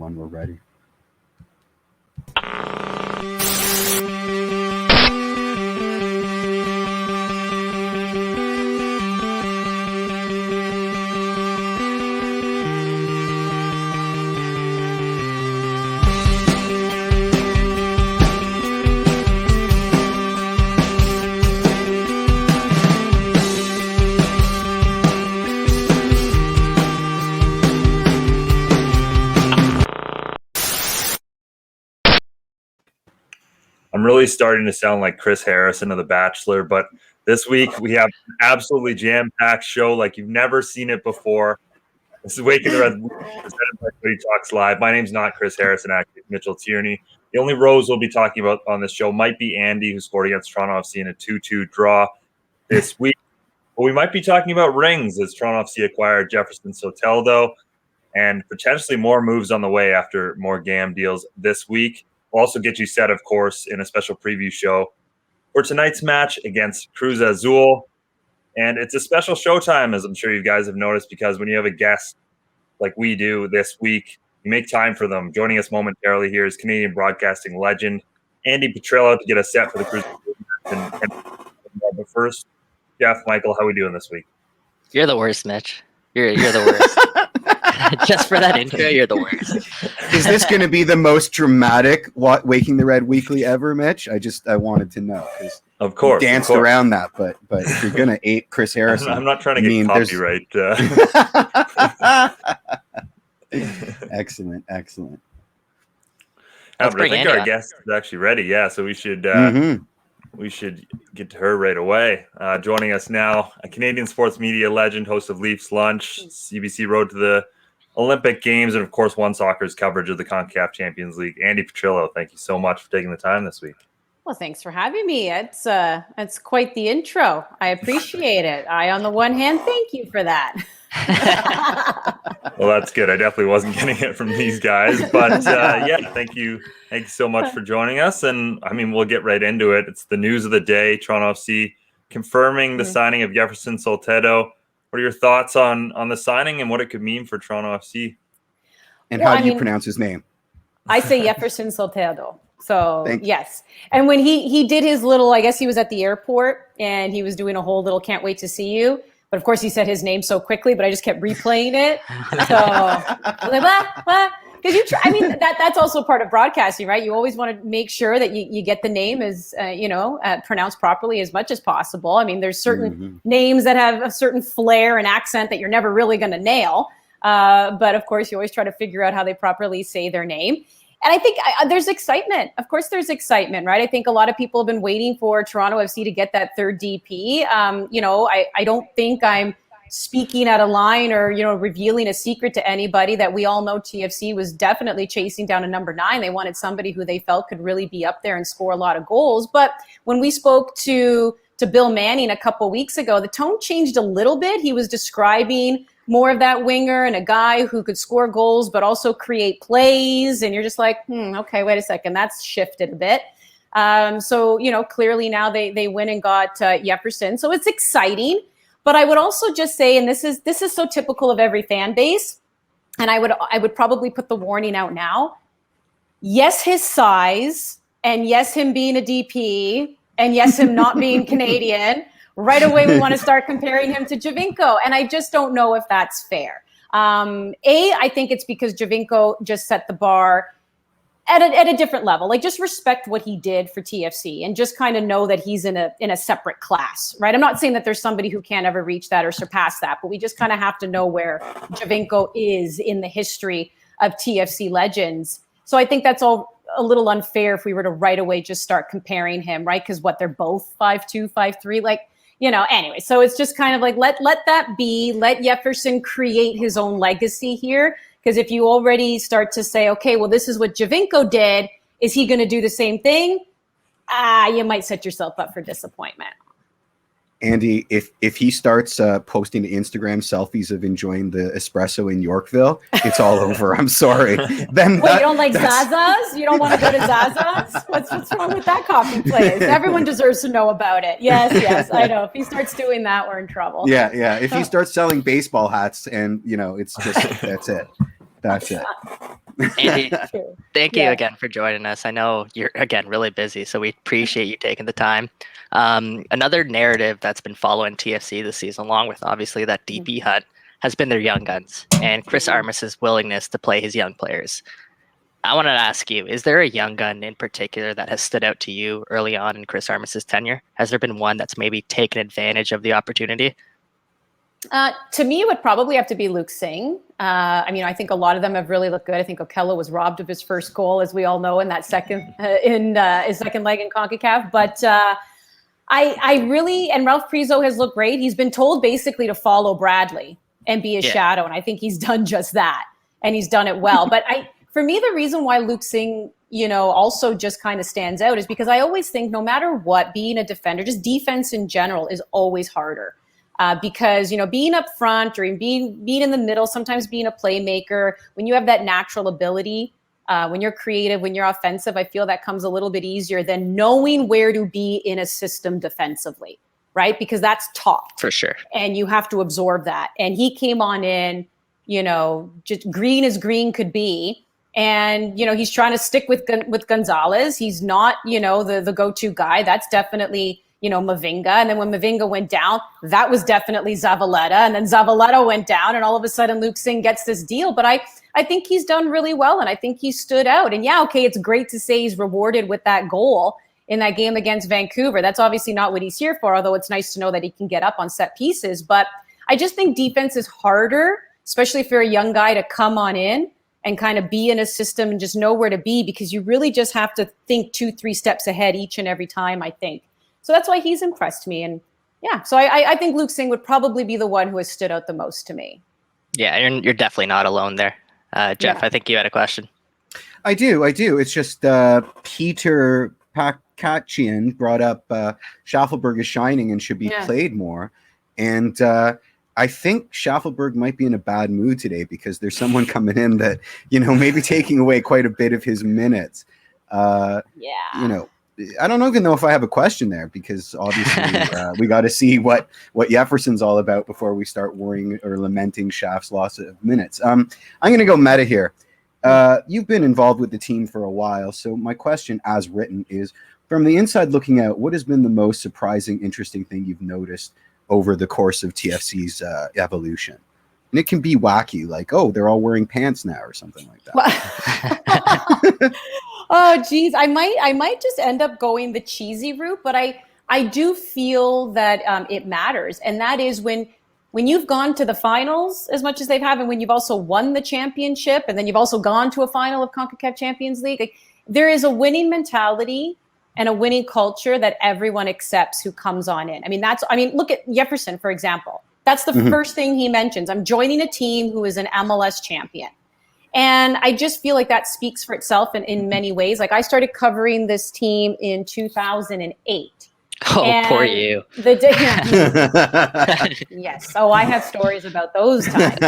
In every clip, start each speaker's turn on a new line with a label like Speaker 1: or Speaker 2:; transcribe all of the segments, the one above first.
Speaker 1: when we're ready.
Speaker 2: I'm really starting to sound like Chris Harrison of The Bachelor, but this week we have an absolutely jam-packed show like you've never seen it before. This is Waking the Red, presented by Cody Talks Live. My name's not Chris Harrison, actually, it's Mitchell Tierney. The only Rose we'll be talking about on this show might be Andy, who scored against Toronto FC in a 2-2 draw this week. But we might be talking about rings as Toronto FC acquired Yeferson Soteldo and potentially more moves on the way after more GAM deals this week. We'll also get you set, of course, in a special preview show for tonight's match against Cruz Azul. And it's a special showtime, as I'm sure you guys have noticed, because when you have a guest like we do this week, you make time for them. Joining us momentarily here is Canadian broadcasting legend Andi Petrillo to get us set for the Cruz Azul. But first, Jeff, Michael, how are we doing this week?
Speaker 3: You're the worst, Mitch. You're the worst. Just for that intro, you're the worst.
Speaker 1: Is this going to be the most dramatic Waking the Red Weekly ever, Mitch? I wanted to know because
Speaker 2: of course
Speaker 1: danced around that, but if you're going to ape Chris Harrison,
Speaker 2: I'm not trying to get copyright.
Speaker 1: Excellent.
Speaker 2: I think our guest is actually ready. Yeah, so we should we should get to her right away. Joining us now, a Canadian sports media legend, host of Leafs Lunch, CBC Road to the Olympic Games, and of course, One Soccer's coverage of the CONCACAF Champions League. Andi Petrillo, thank you so much for taking the time this week.
Speaker 4: Well, thanks for having me. It's quite the intro. I appreciate it. On the one hand, thank you for that.
Speaker 2: Well, that's good. I definitely wasn't getting it from these guys, but yeah, thank you so much for joining us. And I mean, we'll get right into it. It's the news of the day. Toronto FC confirming the signing of Yeferson Soteldo. What are your thoughts on the signing and what it could mean for Toronto FC?
Speaker 1: And how do you pronounce his name?
Speaker 4: I say Yeferson Soteldo. So yes. And when he did his little, I guess he was at the airport and he was doing a whole little can't wait to see you. But of course he said his name so quickly, but I just kept replaying it. So I was like, blah. Because that's also part of broadcasting, right? You always want to make sure that you get the name as pronounced properly as much as possible. I mean, there's certain names that have a certain flair and accent that you're never really going to nail. But of course, you always try to figure out how they properly say their name. And I think there's excitement. Of course, there's excitement, right? I think a lot of people have been waiting for Toronto FC to get that third DP. I don't think I'm speaking out of line or, revealing a secret to anybody that we all know TFC was definitely chasing down a number 9. They wanted somebody who they felt could really be up there and score a lot of goals. But when we spoke to Bill Manning a couple weeks ago, the tone changed a little bit. He was describing more of that winger and a guy who could score goals but also create plays. And you're just like, okay, wait a second. That's shifted a bit. So clearly now they went and got Yeferson. So it's exciting. But I would also just say, and this is so typical of every fan base, and I would probably put the warning out now. Yes, his size, and yes, him being a DP, and yes, him not being Canadian. Right away, we want to start comparing him to Giovinco, and I just don't know if that's fair. I think it's because Giovinco just set the bar at a different level. Like, just respect what he did for TFC and just kind of know that he's in a separate class, right? I'm not saying that there's somebody who can't ever reach that or surpass that, but we just kind of have to know where Giovinco is in the history of TFC legends. So I think that's all a little unfair if we were to right away just start comparing him, right? Because they're both 5'2", 5'3", anyway. So it's just kind of like, let that be, let Yeferson create his own legacy here. Because if you already start to say, okay, well, this is what Giovinco did, is he going to do the same thing? You might set yourself up for disappointment.
Speaker 1: Andy, if he starts posting Instagram selfies of enjoying the espresso in Yorkville, it's all over. I'm sorry. Then
Speaker 4: you don't like Zaza's? You don't want to go to Zaza's? What's wrong with that coffee place? Everyone deserves to know about it. Yes, I know. If he starts doing that, we're in trouble.
Speaker 1: Yeah. If he starts selling baseball hats, and it's just that's it.
Speaker 3: Andy, thank you
Speaker 4: Yeah.
Speaker 3: again for joining us. I know you're, again, really busy, so we appreciate you taking the time. Another narrative that's been following TFC this season, along with obviously that DP hunt, has been their young guns and Chris Armas's willingness to play his young players. I wanted to ask you, is there a young gun in particular that has stood out to you early on in Chris Armas's tenure? Has there been one that's maybe taken advantage of the opportunity?
Speaker 4: To me, it would probably have to be Luke Singh. I think a lot of them have really looked good. I think Okello was robbed of his first goal, as we all know, in that his second leg in CONCACAF. But I really, and Ralph Priso has looked great. He's been told basically to follow Bradley and be a shadow, and I think he's done just that, and he's done it well. But for me, the reason why Luke Singh, also just kind of stands out is because I always think no matter what, being a defender, just defense in general, is always harder. Because, being up front or being in the middle, sometimes being a playmaker, when you have that natural ability, when you're creative, when you're offensive, I feel that comes a little bit easier than knowing where to be in a system defensively, right? Because that's taught.
Speaker 3: For sure.
Speaker 4: And you have to absorb that. And he came on in, just green as green could be. And, he's trying to stick with Gonzalez. He's not, the go-to guy. That's definitely Mavinga. And then when Mavinga went down, that was definitely Zavaleta. And then Zavaleta went down, and all of a sudden Luke Singh gets this deal. But I think he's done really well, and I think he stood out. And it's great to say he's rewarded with that goal in that game against Vancouver. That's obviously not what he's here for, although it's nice to know that he can get up on set pieces. But I just think defense is harder, especially for a young guy to come on in and kind of be in a system and just know where to be, because you really just have to think 2-3 steps ahead each and every time, I think. So that's why he's impressed me. And so I think Luke Singh would probably be the one who has stood out the most to me. Yeah,
Speaker 3: you're definitely not alone there. Jeff, I think you had a question.
Speaker 1: I do. It's just Peter Pakachian brought up Schaffelberg is shining and should be played more. And I think Schaffelberg might be in a bad mood today because there's someone coming in that, maybe taking away quite a bit of his minutes. I don't even know if I have a question there, because obviously we got to see what Yeferson's all about before we start worrying or lamenting Schaff's loss of minutes. I'm going to go meta here. You've been involved with the team for a while, so my question as written is, from the inside looking out, what has been the most surprising, interesting thing you've noticed over the course of TFC's evolution? And it can be wacky, like, oh, they're all wearing pants now or something like that.
Speaker 4: Oh, geez. I might just end up going the cheesy route, but I do feel that it matters. And that is when you've gone to the finals as much as they've had, and when you've also won the championship, and then you've also gone to a final of CONCACAF Champions League, there is a winning mentality and a winning culture that everyone accepts who comes on in. Look at Yeferson, for example. That's the first thing he mentions. I'm joining a team who is an MLS champion. And I just feel like that speaks for itself in many ways. Like, I started covering this team in 2008.
Speaker 3: Oh, poor you.
Speaker 4: Yes. Oh, I have stories about those times.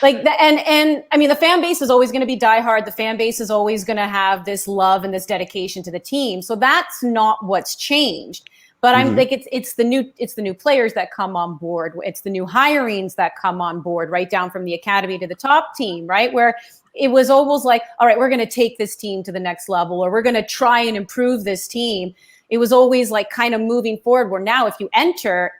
Speaker 4: The fan base is always going to be diehard. The fan base is always going to have this love and this dedication to the team. So that's not what's changed. But I'm like, it's the new players that come on board. It's the new hirings that come on board, right down from the academy to the top team, right? Where it was almost like, all right, we're going to take this team to the next level, or we're going to try and improve this team. It was always like kind of moving forward, where now if you enter,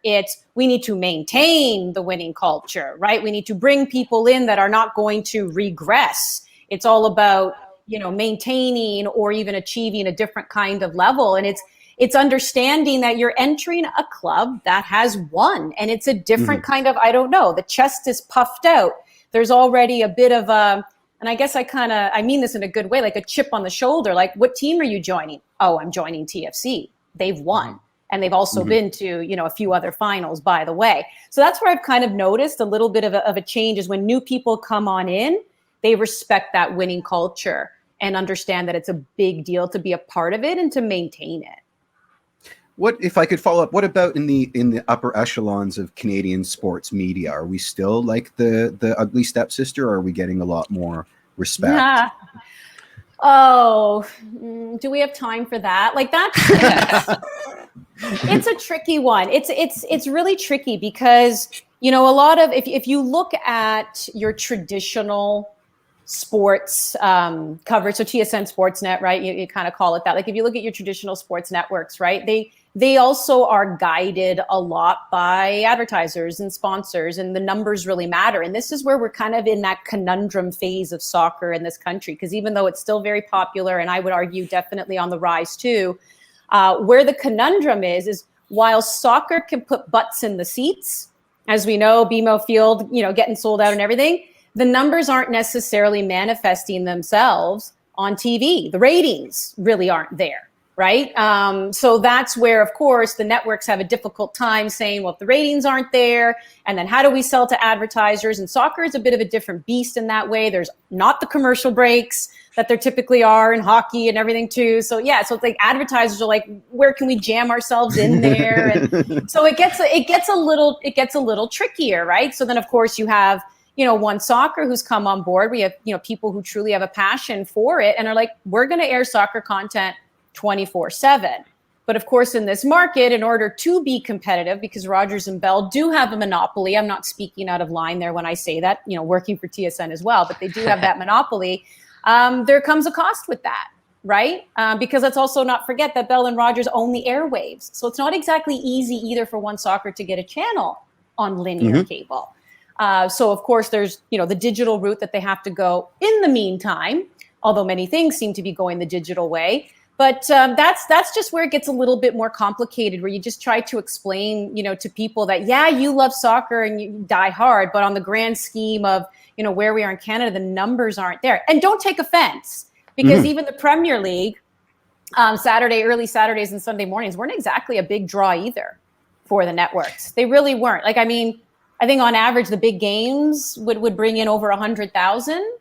Speaker 4: we need to maintain the winning culture, right? We need to bring people in that are not going to regress. It's all about, maintaining or even achieving a different kind of level. And it's understanding that you're entering a club that has won, and it's a different kind of, the chest is puffed out. There's already a bit of and I guess I mean this in a good way, like a chip on the shoulder. Like, what team are you joining? Oh, I'm joining TFC. They've won. And they've also been to, a few other finals, by the way. So that's where I've kind of noticed a little bit of a change, is when new people come on in, they respect that winning culture and understand that it's a big deal to be a part of it and to maintain it.
Speaker 1: What, if I could follow up, what about in the upper echelons of Canadian sports media? Are we still like the ugly stepsister, or are we getting a lot more respect?
Speaker 4: Yeah. Oh, do we have time for that? Like, that's it's a tricky one. It's really tricky because, a lot of, if you look at your traditional sports coverage. So TSN Sportsnet, right? You kind of call it that. Like if you look at your traditional sports networks, right? They also are guided a lot by advertisers and sponsors, and the numbers really matter. And this is where we're kind of in that conundrum phase of soccer in this country, because even though it's still very popular, and I would argue definitely on the rise too, where the conundrum is while soccer can put butts in the seats, as we know, BMO Field, getting sold out and everything, the numbers aren't necessarily manifesting themselves on TV. The ratings really aren't there, right? So that's where, of course, the networks have a difficult time saying, well, if the ratings aren't there, and then how do we sell to advertisers? And soccer is a bit of a different beast in that way. There's not the commercial breaks that there typically are in hockey and everything too. So yeah, so it's like advertisers are like, where can we jam ourselves in there? And so it gets a little trickier, right? So then of course you have, One Soccer who's come on board. We have, people who truly have a passion for it and are like, we're going to air soccer content 24/7. But of course, in this market, in order to be competitive, because Rogers and Bell do have a monopoly, I'm not speaking out of line there when I say that, working for TSN as well, but they do have that monopoly. There comes a cost with that, right? Because let's also not forget that Bell and Rogers own the airwaves. So it's not exactly easy either for One Soccer to get a channel on linear cable. So of course there's, the digital route that they have to go in the meantime, although many things seem to be going the digital way. But that's just where it gets a little bit more complicated, where you just try to explain, to people that, yeah, you love soccer and you die hard, but on the grand scheme of, where we are in Canada, the numbers aren't there. And don't take offense, because even the Premier League, early Saturdays and Sunday mornings weren't exactly a big draw either for the networks. They really weren't. Like, I mean, I think on average, the big games would bring in over 100,000,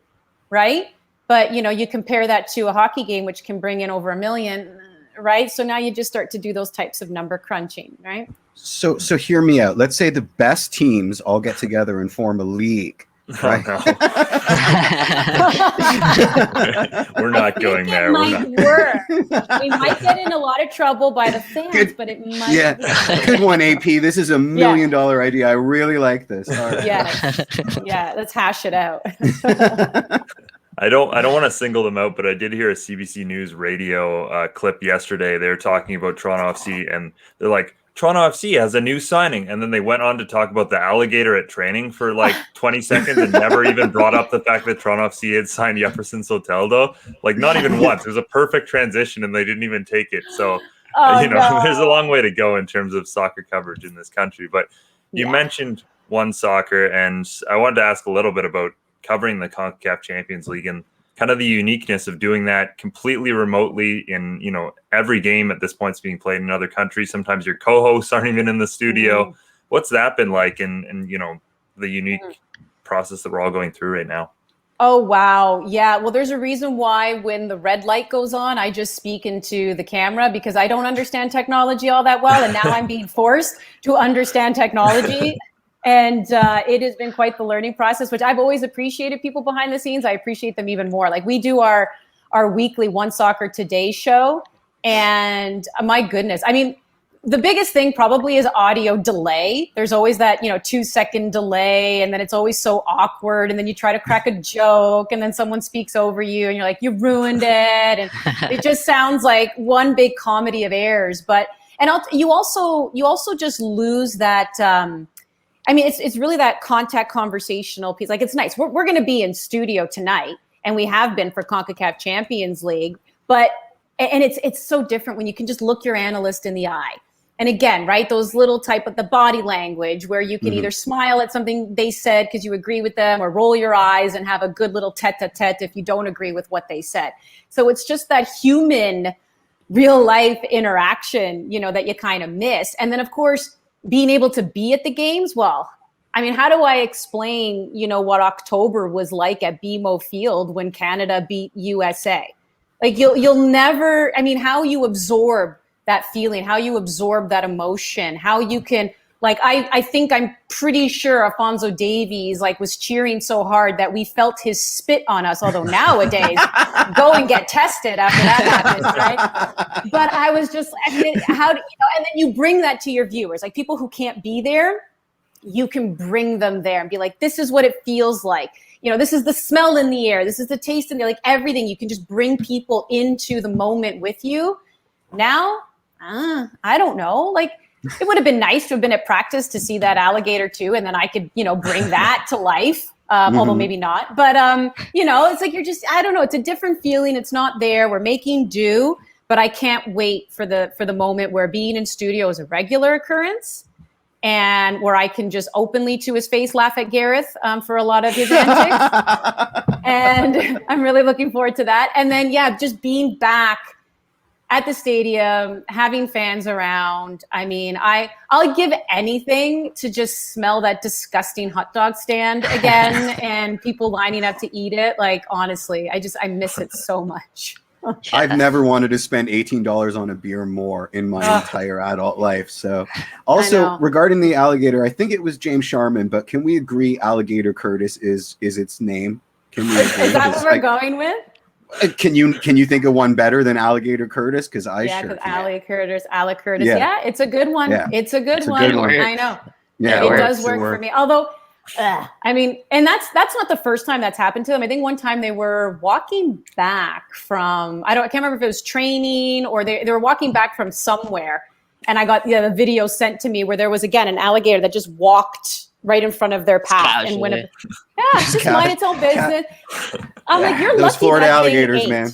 Speaker 4: right? But, you compare that to a hockey game, which can bring in over 1 million, right? So now you just start to do those types of number crunching, right?
Speaker 1: So hear me out. Let's say the best teams all get together and form a league. Right?
Speaker 2: Oh, no. We're not going there.
Speaker 4: We might get in a lot of trouble by the fans, but it might.
Speaker 1: Yeah, good one, AP. This is $1 million idea. I really like this. All right.
Speaker 4: Yeah. Let's hash it out.
Speaker 2: I don't want to single them out, but I did hear a CBC News radio clip yesterday. They were talking about Toronto FC, and they're like, Toronto FC has a new signing. And then they went on to talk about the alligator at training for like 20 seconds and never even brought up the fact that Toronto FC had signed Yeferson Soteldo. Like, not even once. It was a perfect transition and they didn't even take it. So, there's a long way to go in terms of soccer coverage in this country. But you mentioned One Soccer, and I wanted to ask a little bit about covering the CONCACAF Champions League and kind of the uniqueness of doing that completely remotely in, every game at this point is being played in another country. Sometimes your co-hosts aren't even in the studio. What's that been like? And the unique process that we're all going through right now.
Speaker 4: Oh, wow. Yeah. Well, there's a reason why when the red light goes on, I just speak into the camera, because I don't understand technology all that well. And now I'm being forced to understand technology. And it has been quite the learning process, which I've always appreciated people behind the scenes. I appreciate them even more. Like, we do our weekly One Soccer Today show. And my goodness, I mean, the biggest thing probably is audio delay. There's always that, 2-second delay, and then it's always so awkward. And then you try to crack a joke, and then someone speaks over you and you're like, you ruined it. And it just sounds like one big comedy of errors. You also just lose that, it's really that contact conversational piece. Like, it's nice. We're going to be in studio tonight, and we have been for CONCACAF Champions League. And it's so different when you can just look your analyst in the eye. And again, right, those little type of the body language where you can either smile at something they said because you agree with them, or roll your eyes and have a good little tete-a-tete if you don't agree with what they said. So it's just that human, real life interaction, that you kind of miss. And then, of course, being able to be at the games, well, I mean, how do I explain, what October was like at BMO Field when Canada beat USA? Like, you'll never, how you absorb that feeling, how you absorb that emotion, how you can, like, I think I'm pretty sure Alphonso Davies, was cheering so hard that we felt his spit on us, although nowadays, go and get tested after that happens, right? But I was just, and then you bring that to your viewers, like people who can't be there, you can bring them there and be like, this is what it feels like. this is the smell in the air. This is the taste in the air, like everything. You can just bring people into the moment with you. Now, I don't know. Like, it would have been nice to have been at practice to see that alligator too. And then I could, bring that to life. Although maybe not. But, it's like I don't know. It's a different feeling. It's not there. We're making do. But I can't wait for the moment where being in studio is a regular occurrence and where I can just openly to his face laugh at Gareth for a lot of his antics. And I'm really looking forward to that. And then, just being back at the stadium, having fans around. I mean, I'll give anything to just smell that disgusting hot dog stand again and people lining up to eat it. Like, honestly, I miss it so much.
Speaker 1: I've never wanted to spend $18 on a beer more in my entire adult life. So also regarding the alligator, I think it was James Sharman, but can we agree Alligator Curtis is its name? Can we agree?
Speaker 4: Is that what we're going with?
Speaker 1: Can you think of one better than Alligator Curtis? Because sure
Speaker 4: because Alec Curtis. Yeah, it's a good one. Yeah. It's a good one. I know.
Speaker 1: Yeah,
Speaker 4: it does work for me. Although, I mean, and that's not the first time that's happened to them. I think one time they were walking back from I can't remember if it was training or they were walking back from somewhere, and I got the video sent to me where there was again an alligator that just walked right in front of their path and went. Just mind its own business. I'm like, you're
Speaker 1: those
Speaker 4: lucky
Speaker 1: Florida
Speaker 4: that
Speaker 1: alligators,
Speaker 4: thing
Speaker 1: man.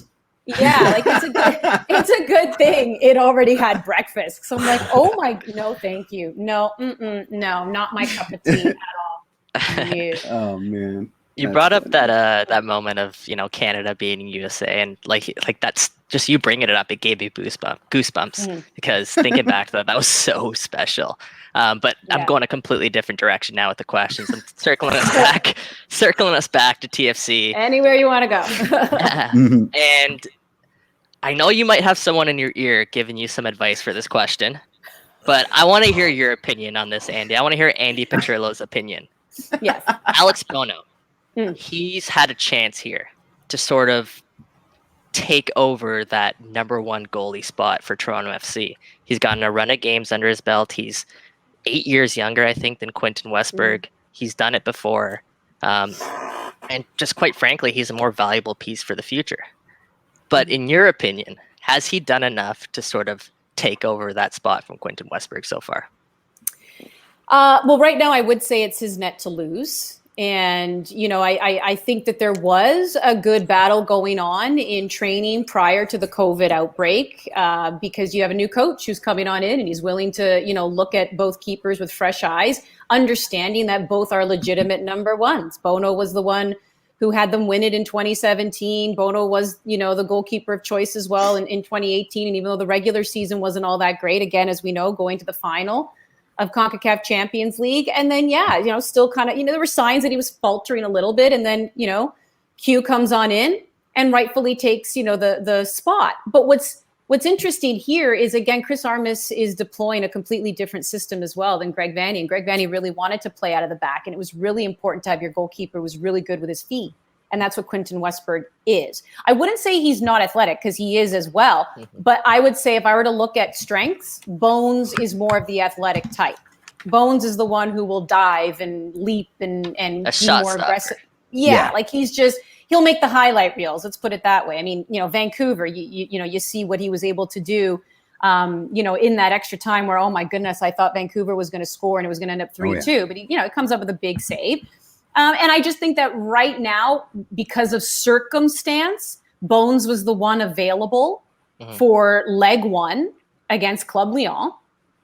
Speaker 4: Yeah, like it's a good thing it already had breakfast. So I'm like, no, thank you, no, not my cup of tea at all.
Speaker 1: Oh man,
Speaker 3: you brought up that moment of Canada beating USA, and like that's just you bringing it up. It gave me goosebumps because thinking back to that was so special. But I'm going a completely different direction now with the questions. I'm circling us back to TFC.
Speaker 4: Anywhere you want to go.
Speaker 3: And I know you might have someone in your ear giving you some advice for this question, but I want to hear your opinion on this, Andy. I want to hear Andi Petrillo's opinion.
Speaker 4: Yes.
Speaker 3: Alex Bono, he's had a chance here to sort of take over that number one goalie spot for Toronto FC. He's gotten a run of games under his belt. He's 8 years younger, I think, than Quentin Westberg. He's done it before. And just quite frankly, he's a more valuable piece for the future. But in your opinion, has he done enough to sort of take over that spot from Quentin Westberg so far?
Speaker 4: Well, right now I would say it's his net to lose. And, I think that there was a good battle going on in training prior to the COVID outbreak because you have a new coach who's coming on in and he's willing to, look at both keepers with fresh eyes, understanding that both are legitimate number ones. Bono was the one who had them win it in 2017. Bono was, the goalkeeper of choice as well in 2018. And even though the regular season wasn't all that great, again, as we know, going to the final of CONCACAF Champions League. And then, still kind of, there were signs that he was faltering a little bit. And then, Q comes on in and rightfully takes, the spot. But what's interesting here is, again, Chris Armas is deploying a completely different system as well than Greg Vanney. And Greg Vanney really wanted to play out of the back. And it was really important to have your goalkeeper who was really good with his feet. And that's what Quentin Westberg is. I wouldn't say he's not athletic because he is as well. But I would say if I were to look at strengths, Bones is more of the athletic type. Bones is the one who will dive and leap and be more aggressive. Yeah, like he'll make the highlight reels. Let's put it that way. I mean, Vancouver, you see what he was able to do, in that extra time where, oh my goodness, I thought Vancouver was going to score and it was going to end up 3-2. But it comes up with a big save. And I just think that right now, because of circumstance, Bones was the one available for leg one against Club Lyon,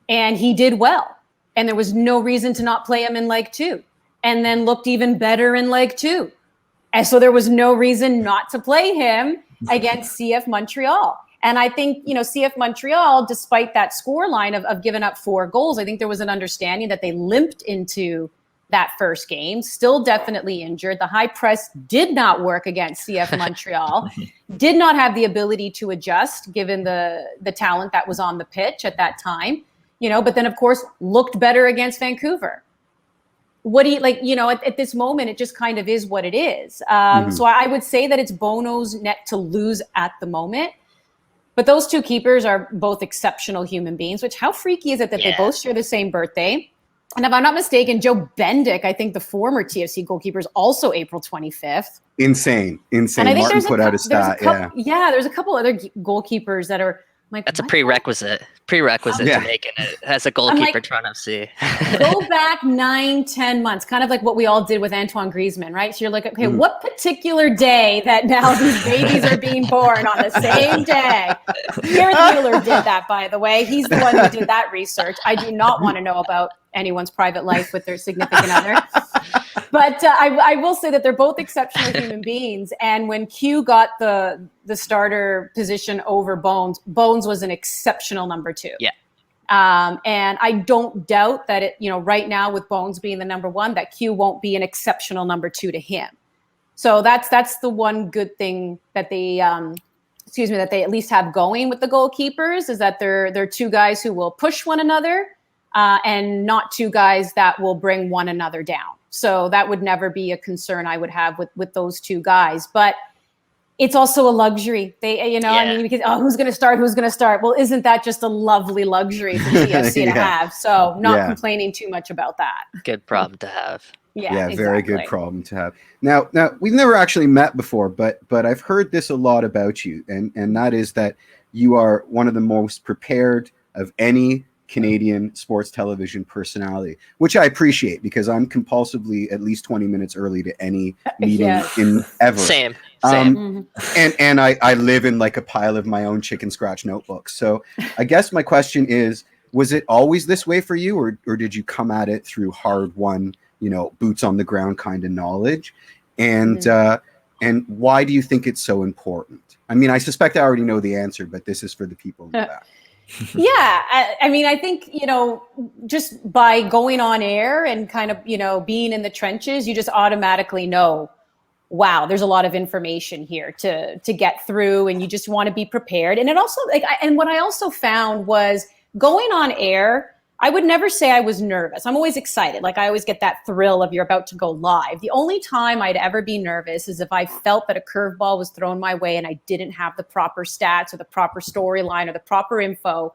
Speaker 4: and he did well. And there was no reason to not play him in leg two, and then looked even better in leg two. And so there was no reason not to play him against CF Montreal. And I think, CF Montreal, despite that scoreline of giving up 4 goals, I think there was an understanding that they limped into that first game, still definitely injured. The high press did not work against CF Montreal, did not have the ability to adjust given the talent that was on the pitch at that time, but then of course looked better against Vancouver. What do you at this moment, it just kind of is what it is. So I would say that it's Bono's net to lose at the moment. But those two keepers are both exceptional human beings, which how freaky is it that they both share the same birthday? And if I'm not mistaken, Joe Bendick, I think the former TFC goalkeeper, is also April 25th.
Speaker 1: Insane.
Speaker 4: And I think
Speaker 1: Martin put out a stat.
Speaker 4: There's a couple other goalkeepers that are like,
Speaker 3: that's a prerequisite to making it as a goalkeeper trying to see.
Speaker 4: Go back 9-10 months, kind of like what we all did with Antoine Griezmann, right? So you're like, okay, what particular day that now these babies are being born on the same day? Gareth Wheeler did that, by the way. He's the one who did that research. I do not want to know about anyone's private life with their significant other. But I will say that they're both exceptional human beings. And when Q got the starter position over Bones was an exceptional number 2.
Speaker 3: Yeah.
Speaker 4: And I don't doubt that it, right now with Bones being the number 1, that Q won't be an exceptional number 2 to him. So that's the one good thing that they, that they at least have going with the goalkeepers, is that they're 2 guys who will push one another, and not 2 guys that will bring one another down. So that would never be a concern I would have with those 2 guys. But it's also a luxury. They, because who's going to start? Well, isn't that just a lovely luxury for TFC to have? So not complaining too much about that.
Speaker 3: Good problem to have.
Speaker 4: Yeah,
Speaker 1: exactly. Very good problem to have. Now we've never actually met before, but I've heard this a lot about you, and that is that you are one of the most prepared of any Canadian sports television personality, which I appreciate, because I'm compulsively at least 20 minutes early to any meeting in ever.
Speaker 3: Same.
Speaker 1: And I live in like a pile of my own chicken scratch notebooks. So I guess my question is, was it always this way for you, or did you come at it through hard won, boots on the ground kind of knowledge? And why do you think it's so important? I mean, I suspect I already know the answer, but this is for the people in the back.
Speaker 4: Yeah, I mean, I think, just by going on air and kind of, being in the trenches, you just automatically know, wow, there's a lot of information here to get through, and you just want to be prepared. And it also, and what I also found was going on air, I would never say I was nervous. I'm always excited. Like, I always get that thrill of you're about to go live. The only time I'd ever be nervous is if I felt that a curveball was thrown my way and I didn't have the proper stats or the proper storyline or the proper info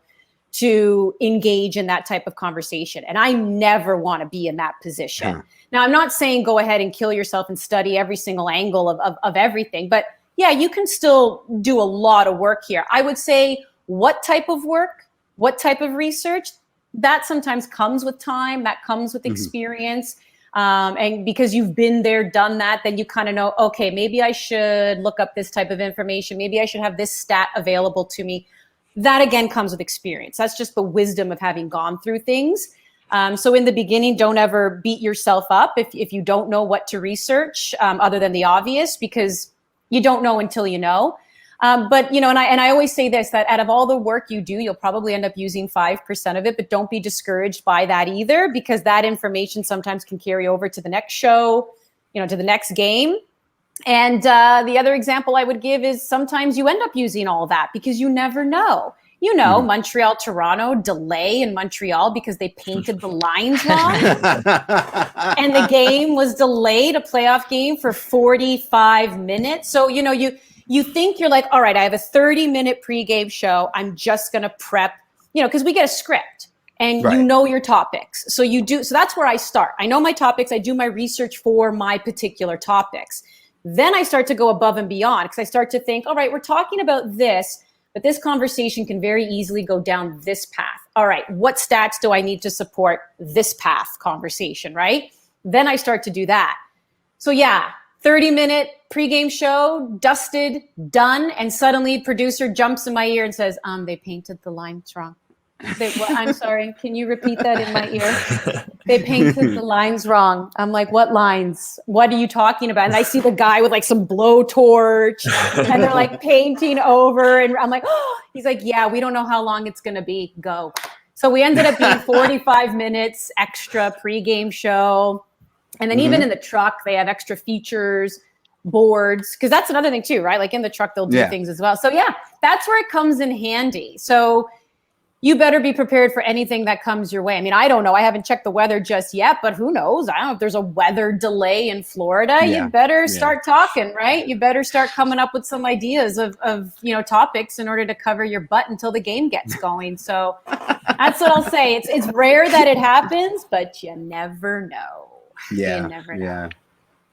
Speaker 4: to engage in that type of conversation. And I never want to be in that position. Now, I'm not saying go ahead and kill yourself and study every single angle of everything, but yeah, you can still do a lot of work here. I would say what type of work, what type of research, that sometimes comes with time, that comes with experience. And because you've been there, done that, then you kind of know, okay, maybe I should look up this type of information. Maybe I should have this stat available to me. That again comes with experience. That's just the wisdom of having gone through things. So in the beginning, don't ever beat yourself up if you don't know what to research, other than the obvious, because you don't know until you know. But, and I always say this, that out of all the work you do, you'll probably end up using 5% of it, but don't be discouraged by that either, because that information sometimes can carry over to the next show, to the next game. And the other example I would give is sometimes you end up using all that because you never know. Montreal, Toronto, delay in Montreal because they painted the lines wrong. And the game was delayed, a playoff game, for 45 minutes. So, you think you're like, all right, I have a 30-minute pregame show. I'm just going to prep, because we get a script and you know your topics. So you do. So that's where I start. I know my topics. I do my research for my particular topics. Then I start to go above and beyond, because I start to think, all right, we're talking about this, but this conversation can very easily go down this path. All right, what stats do I need to support this path conversation, right? Then I start to do that. So yeah, 30-minute pregame show, dusted, done, and suddenly producer jumps in my ear and says, they painted the lines wrong. I'm sorry, can you repeat that in my ear? They painted the lines wrong. I'm like, what lines? What are you talking about? And I see the guy with like some blowtorch and they're like painting over. And I'm like, oh, he's like, yeah, we don't know how long it's going to be. Go. So we ended up being 45 minutes extra pregame show. And then even in the truck, they have extra features, boards, because that's another thing too, right? Like in the truck, they'll do things as well. So yeah, that's where it comes in handy. So you better be prepared for anything that comes your way. I mean, I don't know. I haven't checked the weather just yet, but who knows? I don't know if there's a weather delay in Florida. You better start talking, right? You better start coming up with some ideas of topics in order to cover your butt until the game gets going. So That's what I'll say. It's rare that it happens, but you never know.
Speaker 1: Yeah.
Speaker 4: You never know.
Speaker 1: Yeah.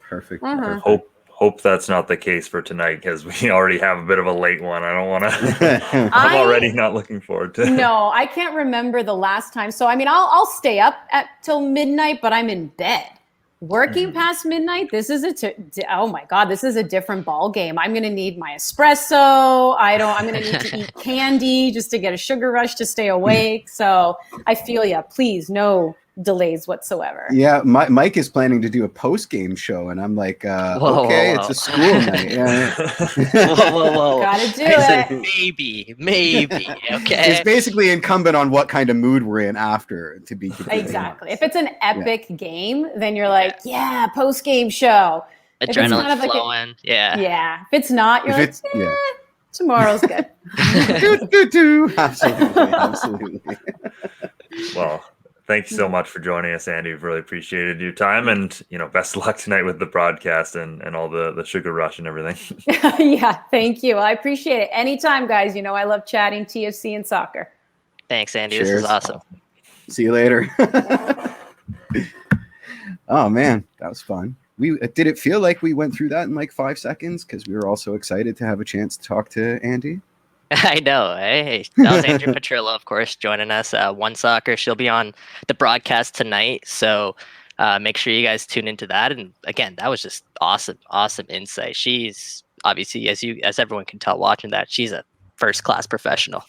Speaker 1: Perfect.
Speaker 4: Mhm.
Speaker 1: Perfect.
Speaker 2: Hope that's not the case for tonight, because we already have a bit of a late one. I don't want to. I'm already not looking forward to it.
Speaker 4: No, I can't remember the last time. So I mean, I'll stay up till midnight, but I'm in bed. Working past midnight, this is oh my God, this is a different ball game. I'm going to need my espresso. I'm going to need to eat candy just to get a sugar rush to stay awake. So I feel you. Please, no delays whatsoever.
Speaker 1: Yeah, Mike is planning to do a post-game show, and I'm like, okay, it's a school night. Yeah.
Speaker 3: Whoa.
Speaker 4: Gotta do
Speaker 3: I said
Speaker 4: it.
Speaker 3: maybe. Okay.
Speaker 1: It's basically incumbent on what kind of mood we're in after to be
Speaker 4: Exactly. If it's an epic game, then you're like, yeah, post-game show.
Speaker 3: Adrenaline
Speaker 4: Kind of
Speaker 3: flowing. Yeah.
Speaker 4: If it's not, you're like, tomorrow's good.
Speaker 1: Absolutely.
Speaker 2: Well, thank you so much for joining us, Andy. We've really appreciated your time, and best of luck tonight with the broadcast and all the sugar rush and everything.
Speaker 4: Yeah, thank you. I appreciate it. Anytime, guys. I love chatting TFC and soccer.
Speaker 3: Thanks, Andy.
Speaker 1: Cheers.
Speaker 3: This is awesome.
Speaker 1: See you later. Oh man, that was fun. Did it feel like we went through that in like 5 seconds? Because we were all so excited to have a chance to talk to Andy.
Speaker 3: I know. Hey, that was Andi Petrillo, of course, joining us. One Soccer. She'll be on the broadcast tonight, so make sure you guys tune into that. And again, that was just awesome insight. She's obviously, as everyone can tell watching that, she's a first class professional,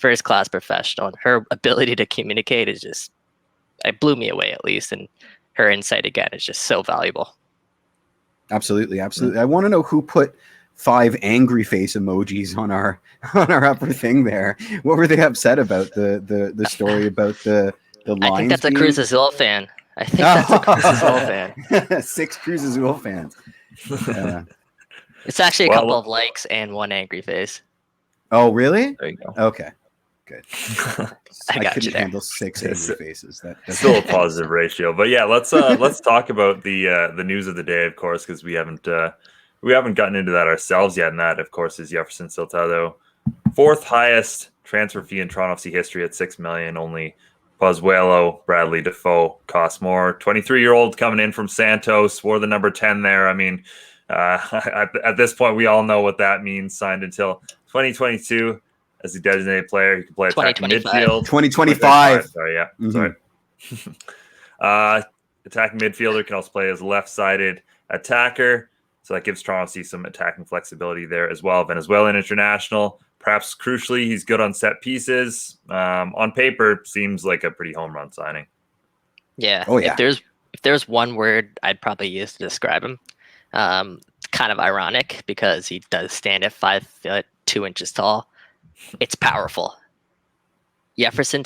Speaker 3: and her ability to communicate is just, it blew me away at least. And her insight again is just so valuable.
Speaker 1: Absolutely. I want to know who put 5 angry face emojis on our upper thing there. What were they upset about? The story about the lines?
Speaker 3: I think that's a Cruz Azul fan.
Speaker 1: 6 Cruz Azul fans.
Speaker 3: It's actually a couple of likes and 1 angry face.
Speaker 1: Oh, really?
Speaker 2: There you go.
Speaker 1: Okay, good.
Speaker 3: I couldn't
Speaker 1: handle 6 angry faces. That's
Speaker 2: still a positive ratio. But yeah, let's talk about the news of the day, of course, because we haven't gotten into that ourselves yet. And that, of course, is Yeferson Soteldo, 4th highest transfer fee in Toronto FC history at $6 million. Only Pozuelo, Bradley Defoe cost more. 23-year-old coming in from Santos, wore the number 10 there. I mean, at this point, we all know what that means. Signed until 2022 as a designated player. He can play attacking midfield.
Speaker 1: 2025.
Speaker 2: Sorry, yeah.
Speaker 1: Mm-hmm.
Speaker 2: Sorry. Attacking midfielder, can also play as left-sided attacker. So that gives Toronto FC some attacking flexibility there as well. Venezuelan international. Perhaps crucially, he's good on set pieces. On paper, seems like a pretty home run signing.
Speaker 3: Yeah.
Speaker 1: Oh, yeah.
Speaker 3: If there's one word I'd probably use to describe him, kind of ironic because he does stand at 5 foot 2 inches tall. It's powerful. Yeferson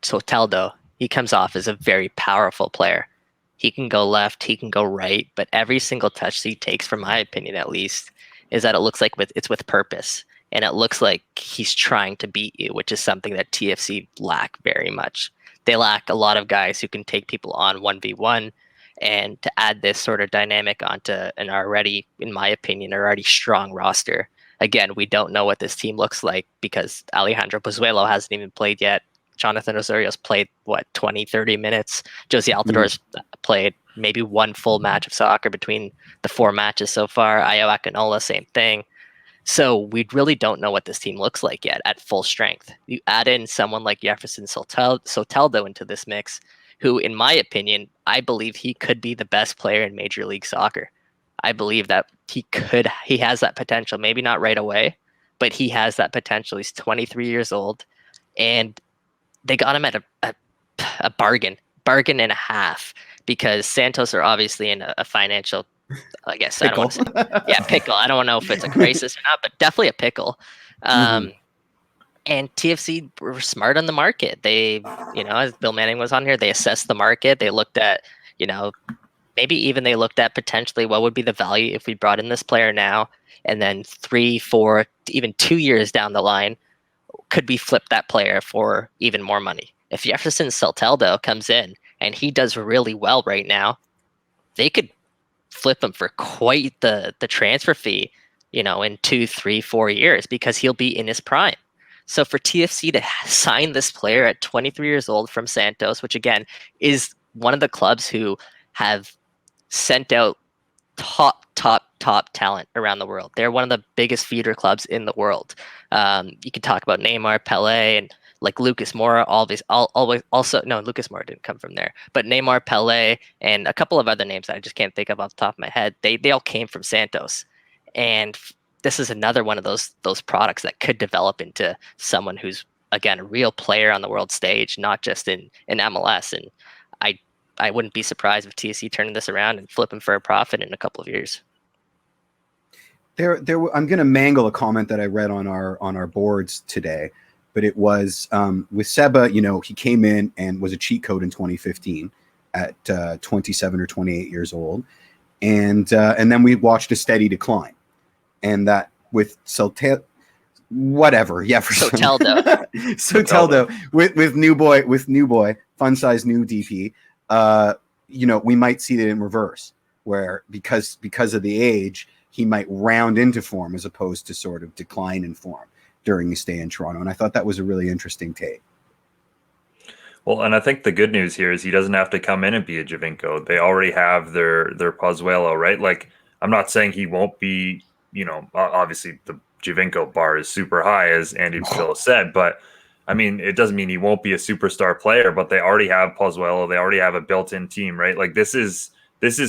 Speaker 3: Soteldo, he comes off as a very powerful player. He can go left, he can go right, but every single touch he takes, from my opinion at least, is that it looks like it's with purpose. And it looks like he's trying to beat you, which is something that TFC lack very much. They lack a lot of guys who can take people on 1v1, and to add this sort of dynamic onto an already, in my opinion, already strong roster. Again, we don't know what this team looks like because Alejandro Pozuelo hasn't even played yet. Jonathan Osorio's played, 20, 30 minutes. Josie Altidor's played maybe 1 full match of soccer between the 4 matches so far. Ayo Akinola, same thing. So we really don't know what this team looks like yet at full strength. You add in someone like Yeferson Soteldo into this mix, who, in my opinion, I believe he could be the best player in Major League Soccer. I believe that he has that potential, maybe not right away, but he has that potential. He's 23 years old, and they got him at a bargain and a half, because Santos are obviously in a financial, I guess, pickle. I don't want to say, pickle. I don't know if it's a crisis or not, but definitely a pickle. And TFC were smart on the market. They, as Bill Manning was on here, they assessed the market. They looked at, maybe even they looked at potentially what would be the value if we brought in this player now, and then 3, 4, even 2 years down the line, could we flip that player for even more money? If Yeferson Soteldo comes in and he does really well right now, they could flip him for quite the transfer fee, in 2, 3, 4 years, because he'll be in his prime. So for TFC to sign this player at 23 years old from Santos, which again is one of the clubs who have sent out top talent around the world. They're one of the biggest feeder clubs in the world. You could talk about Neymar, Pele, and like Lucas Moura. Lucas Moura didn't come from there, but Neymar, Pele, and a couple of other names that I just can't think of off the top of my head. They all came from Santos, and this is another one of those products that could develop into someone who's again a real player on the world stage, not just in MLS. And I wouldn't be surprised if TFC turning this around and flipping for a profit in a couple of years.
Speaker 1: I'm going to mangle a comment that I read on our boards today, but it was with Seba. He came in and was a cheat code in 2015 at 27 or 28 years old, and then we watched a steady decline, and that with Soteldo, with new boy, fun size new DP. We might see that in reverse, where because of the age, he might round into form as opposed to sort of decline in form during his stay in Toronto. And I thought that was a really interesting take.
Speaker 2: Well, and I think the good news here is he doesn't have to come in and be a Giovinco. They already have their Pozuelo, right? Like, I'm not saying he won't be, obviously the Giovinco bar is super high, as Andi Petrillo said, but I mean, it doesn't mean he won't be a superstar player, but they already have Pozuelo. They already have a built-in team, right? Like this is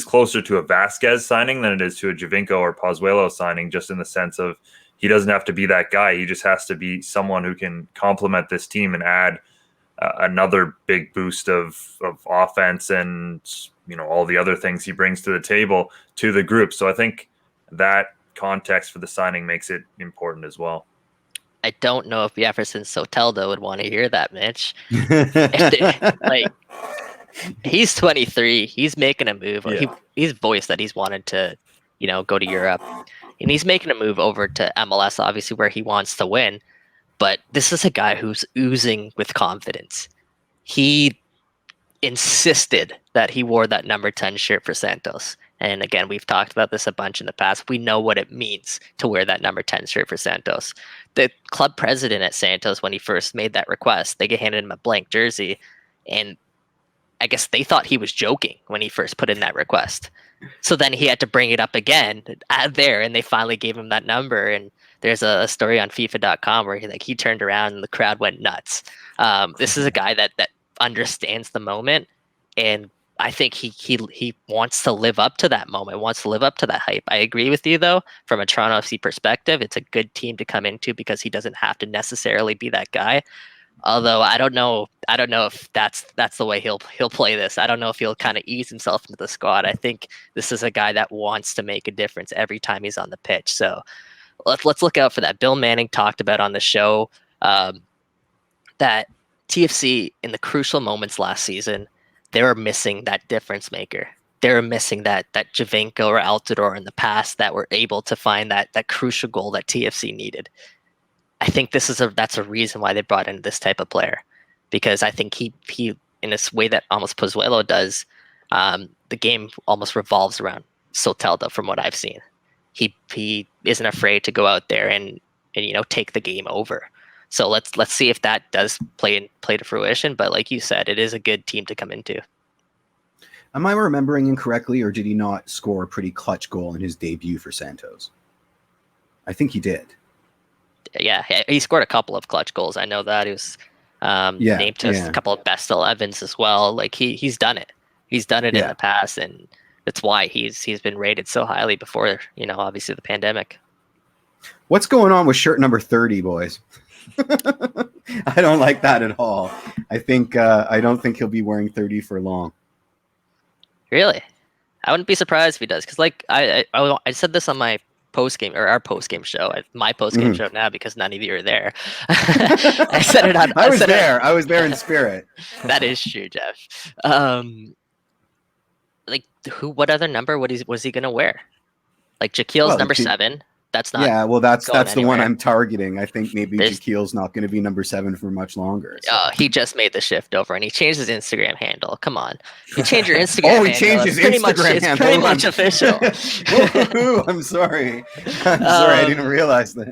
Speaker 2: closer to a Vasquez signing than it is to a Giovinco or Pozuelo signing, just in the sense of he doesn't have to be that guy. He just has to be someone who can complement this team and add another big boost of offense and all the other things he brings to the table to the group. So I think that context for the signing makes it important as well.
Speaker 3: I don't know if Yeferson Soteldo would want to hear that, Mitch. He's 23. He's making a move. Yeah. He's voiced that he's wanted to, go to Europe, and he's making a move over to MLS, obviously where he wants to win. But this is a guy who's oozing with confidence. He insisted that he wore that number 10 shirt for Santos. And again, we've talked about this a bunch in the past. We know what it means to wear that number 10 shirt for Santos. The club president at Santos, when he first made that request, they handed him a blank jersey. And I guess they thought he was joking when he first put in that request. So then he had to bring it up again there, and they finally gave him that number. And there's a story on FIFA.com where he turned around and the crowd went nuts. This is a guy that understands the moment, and I think he wants to live up to that moment, wants to live up to that hype. I agree with you, though. From a Toronto FC perspective, it's a good team to come into because he doesn't have to necessarily be that guy. Although I don't know if that's the way he'll play this. I don't know if he'll kind of ease himself into the squad. I think this is a guy that wants to make a difference every time he's on the pitch. So let's look out for that. Bill Manning talked about on the show that TFC in the crucial moments last season, they were missing that difference maker. They were missing that Giovinco or Altidore in the past that were able to find that crucial goal that TFC needed. I think that's a reason why they brought in this type of player, because I think he in this way that almost Pozuelo does, the game almost revolves around Soteldo from what I've seen. He isn't afraid to go out there and take the game over. So let's see if that does play to fruition. But like you said, it is a good team to come into.
Speaker 1: Am I remembering incorrectly, or did he not score a pretty clutch goal in his debut for Santos? I think he did.
Speaker 3: Yeah, he scored a couple of clutch goals. I know that. He was named to a couple of best 11s as well. Like he's done it. He's done it in the past, and that's why he's been rated so highly before, obviously the pandemic.
Speaker 1: What's going on with shirt number 30, boys? I don't like that at all. I don't think he'll be wearing 30 for long.
Speaker 3: Really? I wouldn't be surprised if he does, because I said this on my post-game or our post-game show, my post-game show now, because none of you are there. I said it on. I was there in spirit. That is true, Jeff. What other number was he going to wear? Like Jaquil's number 7. That's not.
Speaker 1: Yeah, well, that's the one
Speaker 3: anywhere.
Speaker 1: I'm targeting. I think maybe Jaquil's not going to be number 7 for much longer. So.
Speaker 3: He just made the shift over, and he changed his Instagram handle. Come on, you change your Instagram.
Speaker 1: He changed his Instagram handle.
Speaker 3: It's pretty much official.
Speaker 1: I'm sorry. I didn't realize that.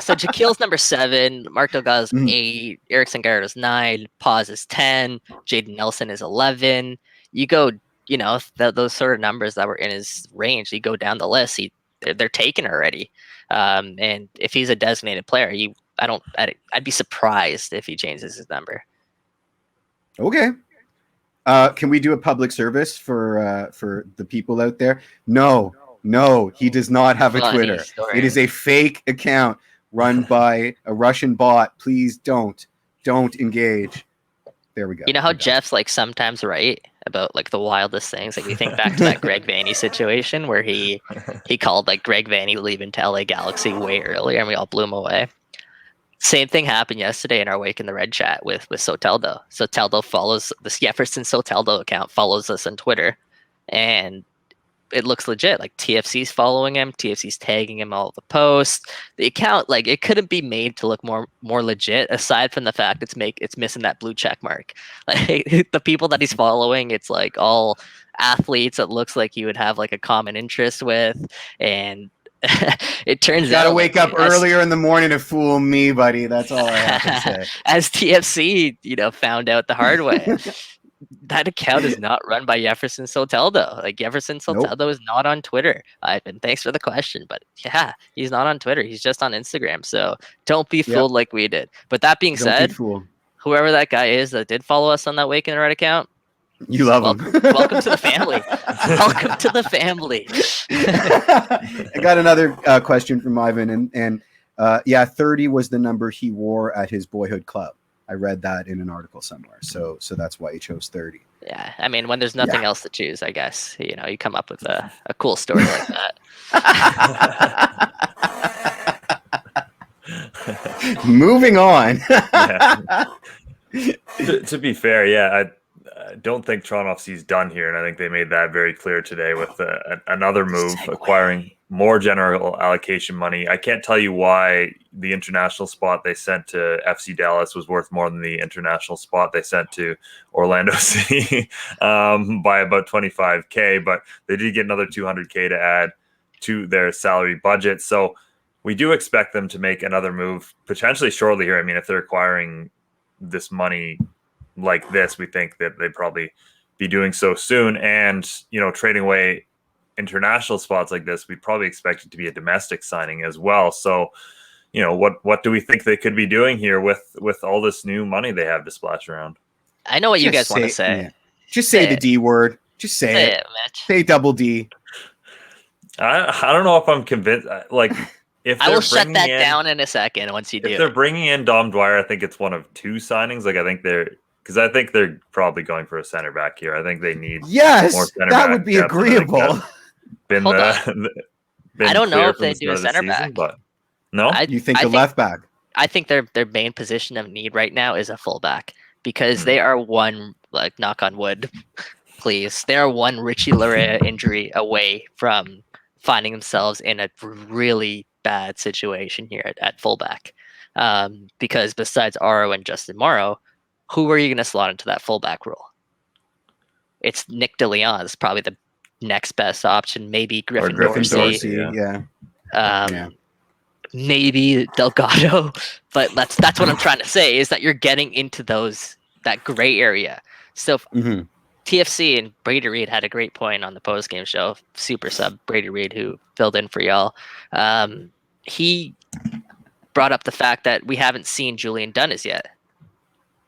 Speaker 3: So Jaquil's number 7, Mark Delgado's 8, Erickson Garrett's 9, Paz is 10, Jaden Nelson is 11. You go, those sort of numbers that were in his range. You go down the list, they're taken already. And if he's a designated player, I'd be surprised if he changes his number.
Speaker 1: Okay. Can we do a public service for the people out there? No, he does not have a Twitter. It is a fake account run by a Russian bot. Please don't engage. There we go.
Speaker 3: You know how Jeff's like sometimes right about like the wildest things? Like we think back to that Greg Vanney situation where he called like Greg Vanney leaving to LA Galaxy way earlier and we all blew him away. Same thing happened yesterday in our Wake in the Red chat with Soteldo. Soteldo follows this Yeferson Soteldo account, follows us on Twitter, and it looks legit. Like TFC's following him, TFC's tagging him all the posts. The account, like it couldn't be made to look more legit, aside from the fact it's missing that blue check mark. Like the people that he's following, it's like all athletes that looks like you would have like a common interest with, and it turns out
Speaker 1: you gotta wake up earlier in the morning to fool me, buddy. That's all I have to say.
Speaker 3: As TFC, found out the hard way. That account is not run by Yeferson Soteldo. Like Yeferson Soteldo is not on Twitter. And thanks for the question, but yeah, he's not on Twitter. He's just on Instagram. So don't be fooled like we did. But that being said, whoever that guy is that did follow us on that Wake in the Red account,
Speaker 1: you love him.
Speaker 3: Welcome to the family. Welcome to the family.
Speaker 1: I got another question from Ivan, and 30 was the number he wore at his boyhood club. I read that in an article somewhere, so that's why he chose 30.
Speaker 3: Yeah, I mean, when there's nothing else to choose, I guess you come up with a cool story like
Speaker 1: that. Moving on.
Speaker 2: To be fair, I don't think Toronto FC's done here, and I think they made that very clear today with another move, acquiring more general allocation money. I can't tell you why the international spot they sent to FC Dallas was worth more than the international spot they sent to Orlando City by about $25K, but they did get another $200K to add to their salary budget. So we do expect them to make another move potentially shortly here. I mean, if they're acquiring this money like this, we think that they'd probably be doing so soon. And, trading away international spots like this, we'd probably expect it to be a domestic signing as well. So, what do we think they could be doing here with all this new money they have to splash around?
Speaker 3: I know what you guys want to say.
Speaker 1: Yeah. Just say the D word. Just say it.
Speaker 3: Mitch.
Speaker 1: Say double D.
Speaker 2: I don't know if I'm convinced. Like, if
Speaker 3: I will shut that down in a second once you do.
Speaker 2: If they're bringing in Dom Dwyer, I think it's one of 2 signings. Like, I think they're probably going for a center back here. I think they need more center back. That would be agreeable.
Speaker 3: I don't know if they do a center back,
Speaker 2: but no,
Speaker 1: you think a left back?
Speaker 3: I think their main position of need right now is a fullback because they are one, like, knock on wood, please. They are one Richie Larea injury away from finding themselves in a really bad situation here at fullback. Because besides Aro and Justin Morrow, who are you going to slot into that fullback role? It's Nick DeLeon is probably the next best option. Maybe Griffin Dorsey. Maybe Delgado. But that's what I'm trying to say is that you're getting into that gray area. So TFC and Brady Reed had a great point on the post-game show. Super sub Brady Reed, who filled in for y'all. He brought up the fact that we haven't seen Julian Dunn yet.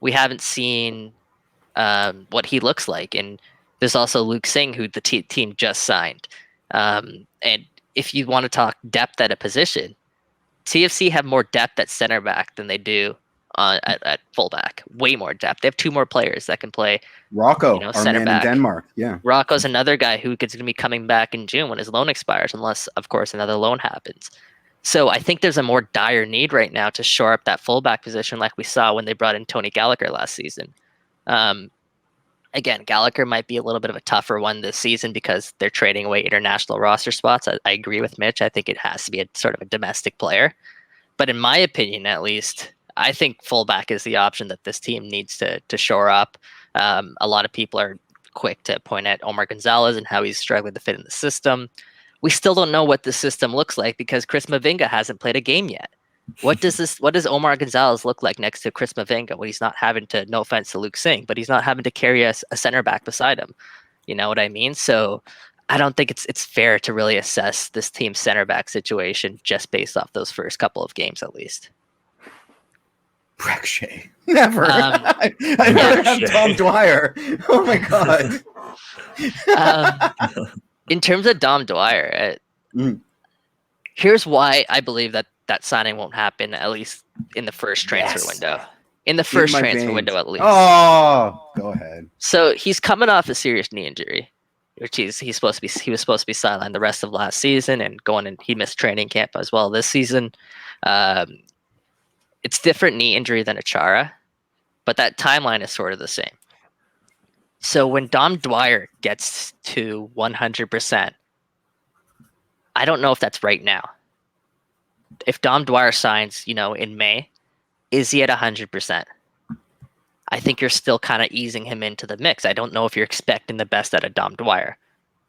Speaker 3: We haven't seen what he looks like. And there's also Luke Singh, who the team just signed. And if you want to talk depth at a position, TFC have more depth at center back than they do at fullback. Way more depth. They have 2 more players that can play.
Speaker 1: Rocco, our
Speaker 3: center
Speaker 1: man
Speaker 3: back.
Speaker 1: In Denmark. Yeah.
Speaker 3: Rocco's another guy who is going to be coming back in June when his loan expires, unless, of course, another loan happens. So I think there's a more dire need right now to shore up that fullback position like we saw when they brought in Tony Gallagher last season. Again, Gallagher might be a little bit of a tougher one this season because they're trading away international roster spots. I agree with Mitch. I think it has to be a sort of a domestic player. But in my opinion, at least, I think fullback is the option that this team needs to shore up. A lot of people are quick to point at Omar Gonzalez and how he's struggling to fit in the system. We still don't know what the system looks like because Chris Mavinga hasn't played a game yet. What does Omar Gonzalez look like next to Chris Mavinga when he's not having to, no offense to Luke Singh, but he's not having to carry a center back beside him? You know what I mean? So I don't think it's fair to really assess this team's center back situation just based off those first couple of games, at least.
Speaker 1: Breck never. I never have Tom Dwyer. Oh my god.
Speaker 3: In terms of Dom Dwyer, here's why I believe that signing won't happen, at least in the first transfer window. In the first transfer window, at least.
Speaker 1: Oh, go ahead.
Speaker 3: So he's coming off a serious knee injury, which he was supposed to be sidelined the rest of last season and he missed training camp as well this season. It's different knee injury than Achara, but that timeline is sort of the same. So when Dom Dwyer gets to 100%, I don't know if that's right now. If Dom Dwyer signs, in May, is he at 100%? I think you're still kind of easing him into the mix. I don't know if you're expecting the best out of Dom Dwyer.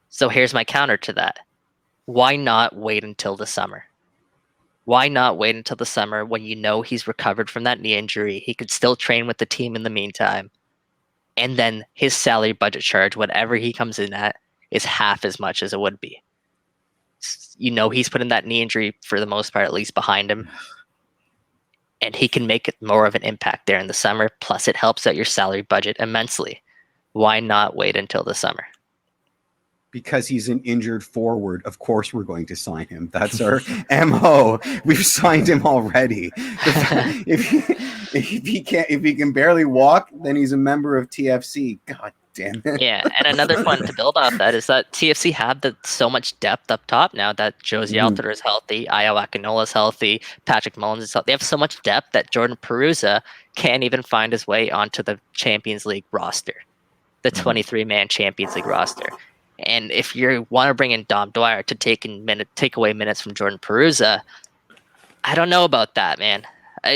Speaker 3: So here's my counter to that. Why not wait until the summer? Why not wait until the summer when he's recovered from that knee injury? He could still train with the team in the meantime. And then his salary budget charge, whatever he comes in at, is half as much as it would be. He's putting that knee injury, for the most part, at least behind him. And he can make more of an impact there in the summer. Plus, it helps out your salary budget immensely. Why not wait until the summer?
Speaker 1: Because he's an injured forward. Of course we're going to sign him. That's our MO. We've signed him already. If he can barely walk, then he's a member of TFC. God damn it.
Speaker 3: Yeah, and another one to build off that is that TFC have so much depth up top now that Josie Alter is healthy, Ayo Akinola is healthy, Patrick Mullins is healthy. They have so much depth that Jordan Perusa can't even find his way onto the Champions League roster, the 23-man Champions League roster. And if you want to bring in Dom Dwyer to take away minutes from Jordan Perusa, I don't know about that, man.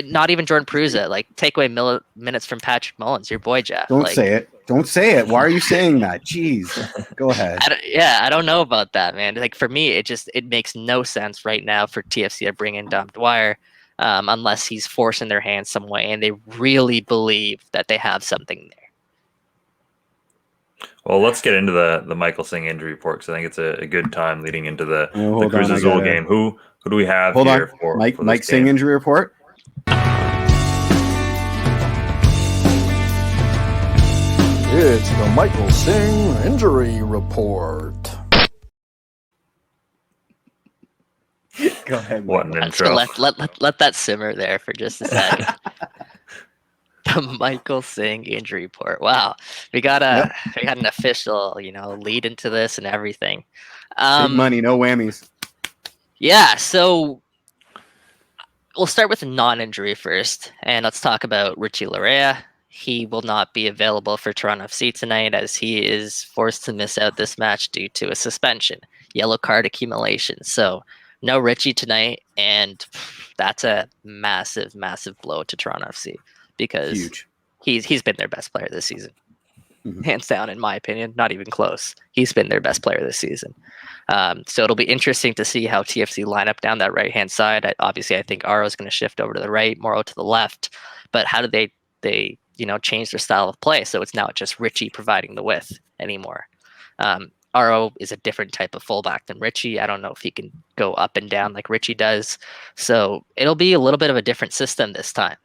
Speaker 3: Not even Jordan Perusa. Like, take away minutes from Patrick Mullins, your boy Jeff.
Speaker 1: Don't say it. Don't say it. Why are you saying that? Jeez. Go ahead.
Speaker 3: I don't know about that, man. Like, for me, it makes no sense right now for TFC to bring in Dom Dwyer unless he's forcing their hand some way and they really believe that they have something there.
Speaker 2: Well, let's get into the Michael Singh injury report because I think it's a good time leading into the Cruz Azul game. Who do we have here for
Speaker 1: Mike Singh injury report?
Speaker 5: It's the Michael Singh injury report.
Speaker 1: Go ahead.
Speaker 2: What an intro.
Speaker 3: Let that simmer there for just a second. The Michael Singh injury report. Wow, we got an official, lead into this and everything.
Speaker 1: Big money, no whammies.
Speaker 3: Yeah, so we'll start with a non-injury first, and let's talk about Richie Larea. He will not be available for Toronto FC tonight as he is forced to miss out this match due to a suspension, yellow card accumulation. So no Richie tonight, and that's a massive, massive blow to Toronto FC. Because
Speaker 1: huge.
Speaker 3: He's been their best player this season. Hands down, in my opinion, not even close. He's been their best player this season. So it'll be interesting to see how TFC line up down that right-hand side. Obviously, I think Aro is going to shift over to the right, Moro to the left. But how do they change their style of play so it's not just Richie providing the width anymore? Aro is a different type of fullback than Richie. I don't know if he can go up and down like Richie does. So it'll be a little bit of a different system this time.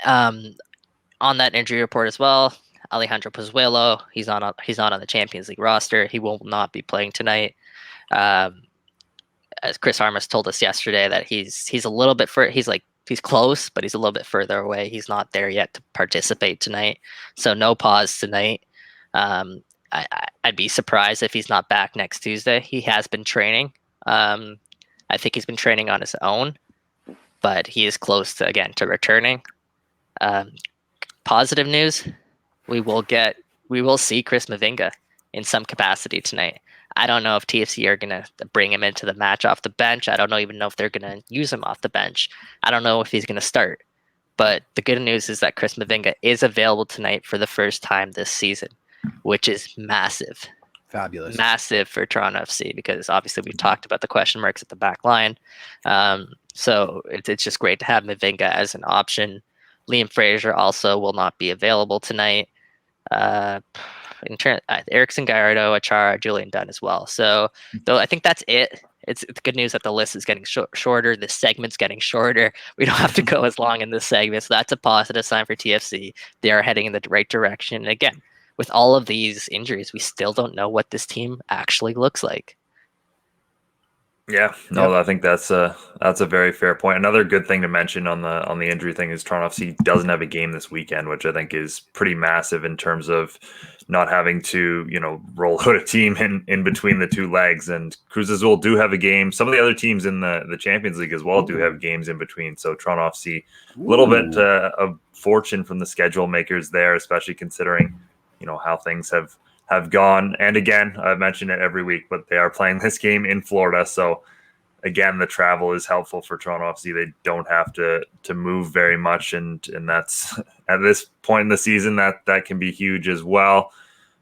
Speaker 3: On that injury report as well, Alejandro Pozuelo, he's not on the Champions League roster. He will not be playing tonight. As Chris Armas told us yesterday, that he's a little bit he's close, but he's a little bit further away. He's not there yet to participate tonight. So no pause tonight. I'd be surprised if he's not back next Tuesday. He has been training. I think he's been training on his own, but he is close to returning. Positive news, we will see Chris Mavinga in some capacity tonight. I don't know if TFC are going to bring him into the match off the bench. I don't even know if they're going to use him off the bench. I don't know if he's going to start. But the good news is that Chris Mavinga is available tonight for the first time this season, which is massive.
Speaker 1: Fabulous.
Speaker 3: Massive for Toronto FC, because obviously we've talked about the question marks at the back line. So it's just great to have Mavinga as an option. Liam Fraser also will not be available tonight. Erickson, Gallardo, Achara, Julian Dunn as well. So though I think that's it. It's good news that the list is getting shorter. The segment's getting shorter. We don't have to go as long in this segment. So that's a positive sign for TFC. They are heading in the right direction. And again, with all of these injuries, we still don't know what this team actually looks like.
Speaker 2: Yeah, no, I think that's a very fair point. Another good thing to mention on the injury thing is Toronto FC doesn't have a game this weekend, which I think is pretty massive in terms of not having to, roll out a team in between the two legs. And Cruz Azul do have a game. Some of the other teams in the Champions League as well do have games in between. So Toronto FC, a little bit of fortune from the schedule makers there, especially considering, how things have gone. And again, I mention it every week, but they are playing this game in Florida. So again, the travel is helpful for Toronto FC. They don't have to move very much. And that's at this point in the season that can be huge as well.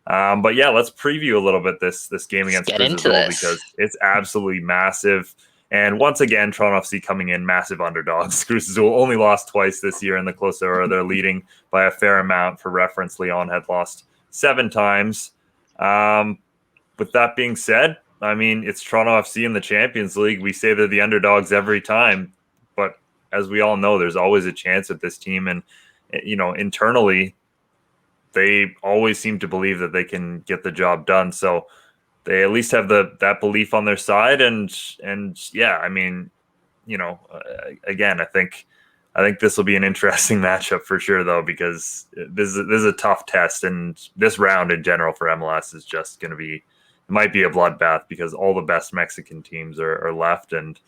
Speaker 2: But yeah, let's preview a little bit this game against Cruz Azul, because it's absolutely massive. And once again, Toronto FC coming in massive underdogs. Cruz Azul only lost twice this year in the Close Era. They're leading by a fair amount. For reference, Leon had lost 7 times. With that being said, I mean, it's Toronto FC in the Champions League. We say they're the underdogs every time, but as we all know, there's always a chance with this team. And, internally, they always seem to believe that they can get the job done. So they at least have that belief on their side. And yeah, I mean, again, I think this will be an interesting matchup for sure, though, because this is a tough test, and this round in general for MLS is just going to be, it might be a bloodbath, because all the best Mexican teams are left, and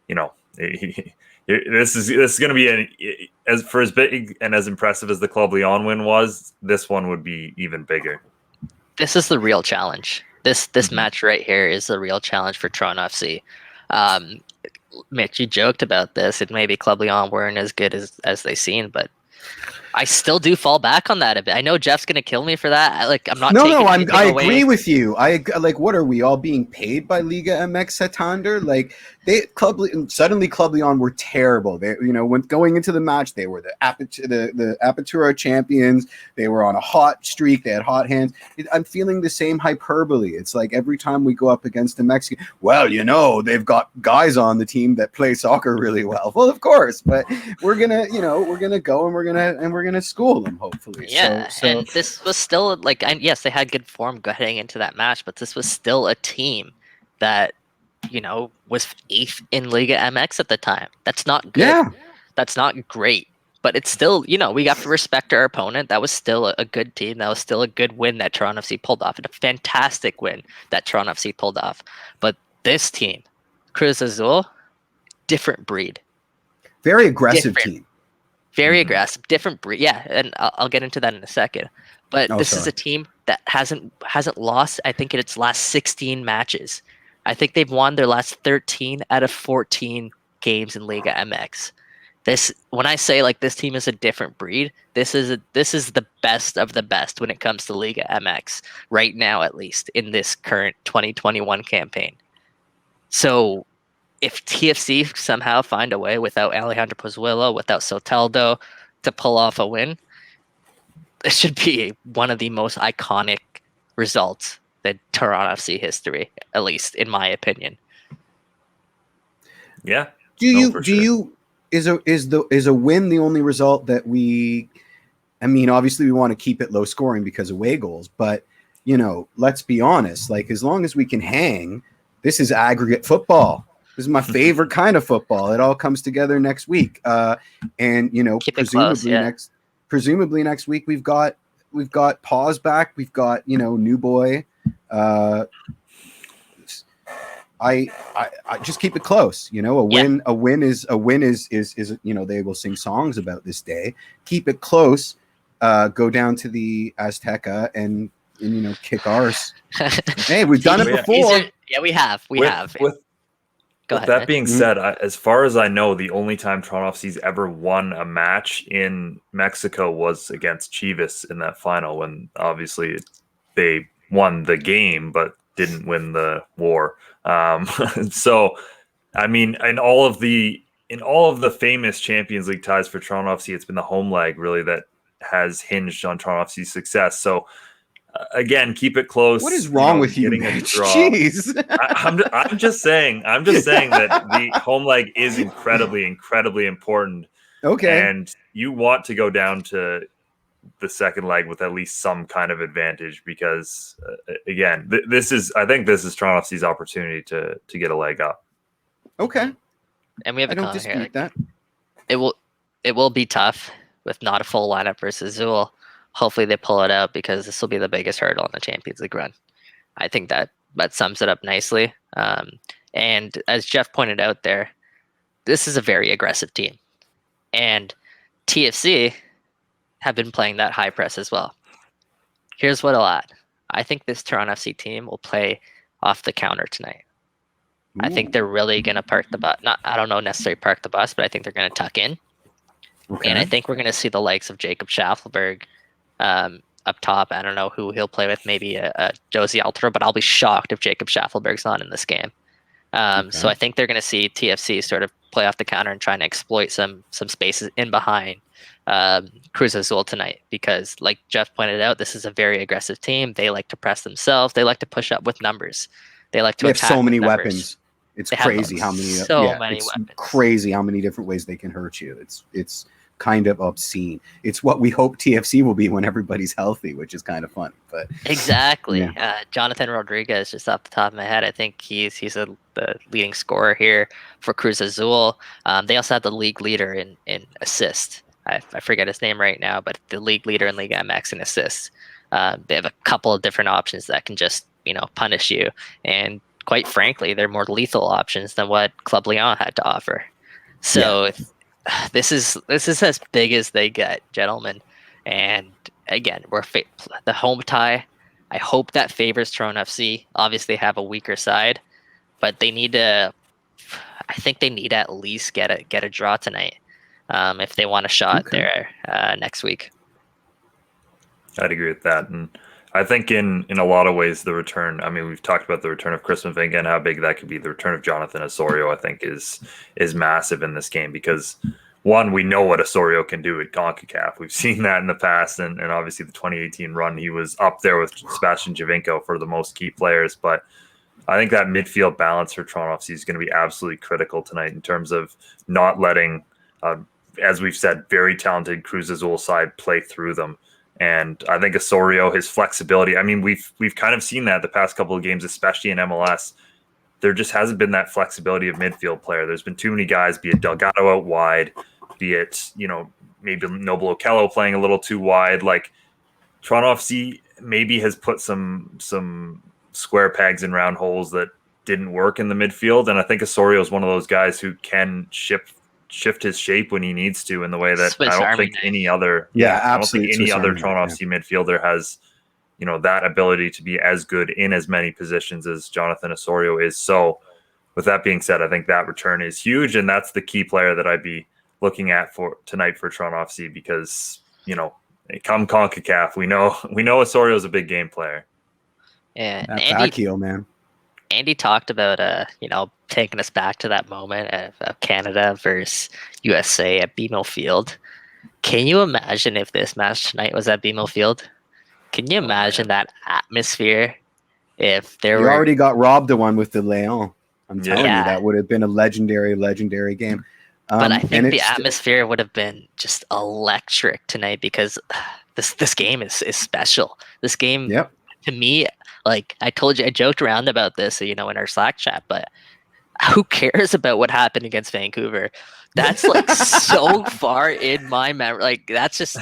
Speaker 2: this is going to be as big and as impressive as the Club Leon win was. This one would be even bigger.
Speaker 3: This is the real challenge. This match right here is the real challenge for Toronto FC. Mitch, you joked about this. It maybe Club Leon weren't as good as they seemed, but I still do fall back on that a bit. I know Jeff's gonna kill me for that. I'm not.
Speaker 1: I agree with you. What are we all being paid by Liga MX Santander? Suddenly Club Leon were terrible. They, when going into the match, they were the Apertura champions. They were on a hot streak. They had hot hands. I'm feeling the same hyperbole. It's like every time we go up against a Mexican, they've got guys on the team that play soccer really well. Well, of course, but we're gonna go and we're gonna school them, hopefully.
Speaker 3: Yeah, and this was still yes, they had good form heading into that match, but this was still a team that was 8th in Liga MX at the time. That's not good. Yeah. That's not great, but it's still, we have to respect our opponent. That was still a good team. That was still a good win that Toronto FC pulled off, and a fantastic win that Toronto FC pulled off. But this team, Cruz Azul, different breed.
Speaker 1: Very aggressive team.
Speaker 3: Very aggressive, different breed. Yeah, and I'll get into that in a second. But this is a team that hasn't lost, I think, in its last 16 matches. I think they've won their last 13 out of 14 games in Liga MX. When I say this team is a different breed, this is the best of the best when it comes to Liga MX right now, at least in this current 2021 campaign. So if TFC somehow find a way without Alejandro Pozuelo, without Soteldo, to pull off a win, this should be one of the most iconic results in Toronto FC history, at least in my opinion.
Speaker 2: Yeah.
Speaker 1: Is a win the only result that we? I mean, obviously we want to keep it low scoring because of away goals, but let's be honest. As long as we can hang, this is aggregate football. This is my favorite kind of football. It all comes together next week, and presumably next week we've got Pause back. We've got New Boy. I just keep it close. A win is they will sing songs about this day. Keep it close. go down to the Azteca and kick ours. Hey, we've done it before.
Speaker 3: We have. Go ahead,
Speaker 2: that
Speaker 3: Mitch.
Speaker 2: being said, as far as I know, the only time Toronto FC's ever won a match in Mexico was against Chivas in that final, when obviously they won the game but didn't win the war. So, I mean, in all of the famous Champions League ties for Toronto FC, it's been the home leg really that has hinged on Toronto FC's success. So, again, keep it close.
Speaker 1: What is wrong with you, Mitch? Jeez.
Speaker 2: I'm just saying that the home leg is incredibly important.
Speaker 1: Okay.
Speaker 2: And you want to go down to the second leg with at least some kind of advantage, because again, I think this is Toronto FC's opportunity to get a leg up.
Speaker 1: Okay.
Speaker 3: And we have
Speaker 1: I don't dispute that.
Speaker 3: It will be tough with not a full lineup versus Azul. Hopefully they pull it out, because this will be the biggest hurdle in the Champions League run. I think that sums it up nicely. And as Jeff pointed out there, this is a very aggressive team. And TFC have been playing that high press as well. Here's what I'll add. I think this Toronto FC team will play off the counter tonight. Ooh. I think they're really going to park the bus. I don't know necessarily park the bus, but I think they're going to tuck in. Okay. And I think we're going to see the likes of Jacob Schaffelberg up top. I don't know who he'll play with, maybe a Josie Altero, but I'll be shocked if Jacob Schaffelberg's not in this game. So I think they're going to see TFC sort of play off the counter and trying to exploit some spaces in behind Cruz Azul tonight, because like Jeff pointed out, this is a very aggressive team. They like to press themselves. They like to push up with numbers. They like to attack.
Speaker 1: They have so many
Speaker 3: numbers.
Speaker 1: weapons. It's crazy how many.
Speaker 3: Many
Speaker 1: it's
Speaker 3: weapons.
Speaker 1: Crazy how many different ways they can hurt you. It's kind of obscene. It's what we hope TFC will be when everybody's healthy, which is kind of fun. But
Speaker 3: exactly, Jonathan Rodriguez, just off the top of my head, I think he's the leading scorer here for Cruz Azul. They also have the league leader in assist. I forget his name right now, but the league leader in Liga MX in assists. They have a couple of different options that can just punish you, and quite frankly, they're more lethal options than what Club Leon had to offer. So. This is as big as they get, gentlemen. And again, we're the home tie. I hope that favors Toronto FC. Obviously, have a weaker side, but they need to. I think they need to at least get a draw tonight if they want a shot there next week.
Speaker 2: I'd agree with that, and I think in a lot of ways the return. I mean, we've talked about the return of Chris Mavinga and how big that could be. The return of Jonathan Osorio, I think, is massive in this game, because one, we know what Osorio can do at CONCACAF. We've seen that in the past, and obviously the 2018 run, he was up there with Sebastian Giovinco for the most key players. But I think that midfield balance for Toronto FC is going to be absolutely critical tonight in terms of not letting, as we've said, very talented Cruz Azul side play through them. And I think Osorio, his flexibility, I mean, we've kind of seen that the past couple of games, especially in MLS. There just hasn't been that flexibility of midfield player. There's been too many guys, be it Delgado out wide, be it, maybe Noble Okello playing a little too wide. Like, Toronto FC maybe has put some square pegs in round holes that didn't work in the midfield. And I think Osorio is one of those guys who can shift his shape when he needs to, in the way that
Speaker 3: Swiss
Speaker 2: I don't
Speaker 3: Army
Speaker 2: think any other Toronto FC midfielder has, that ability to be as good in as many positions as Jonathan Osorio is. So with that being said, I think that return is huge, and that's the key player that I'd be looking at for tonight for Toronto FC, because, come CONCACAF, we know Osorio is a big game player.
Speaker 3: Yeah,
Speaker 1: that back heel, man.
Speaker 3: Andy talked about taking us back to that moment of Canada versus USA at BMO Field. Can you imagine if this match tonight was at BMO Field? Can you imagine that atmosphere? If there
Speaker 1: you
Speaker 3: were
Speaker 1: already got robbed of one with the Leon. I'm telling you, that would have been a legendary game.
Speaker 3: But I think the atmosphere would have been just electric tonight, because this game is special. This game, to me, like I told you, I joked around about this, in our Slack chat, but who cares about what happened against Vancouver? That's like so far in my memory. Like, that's just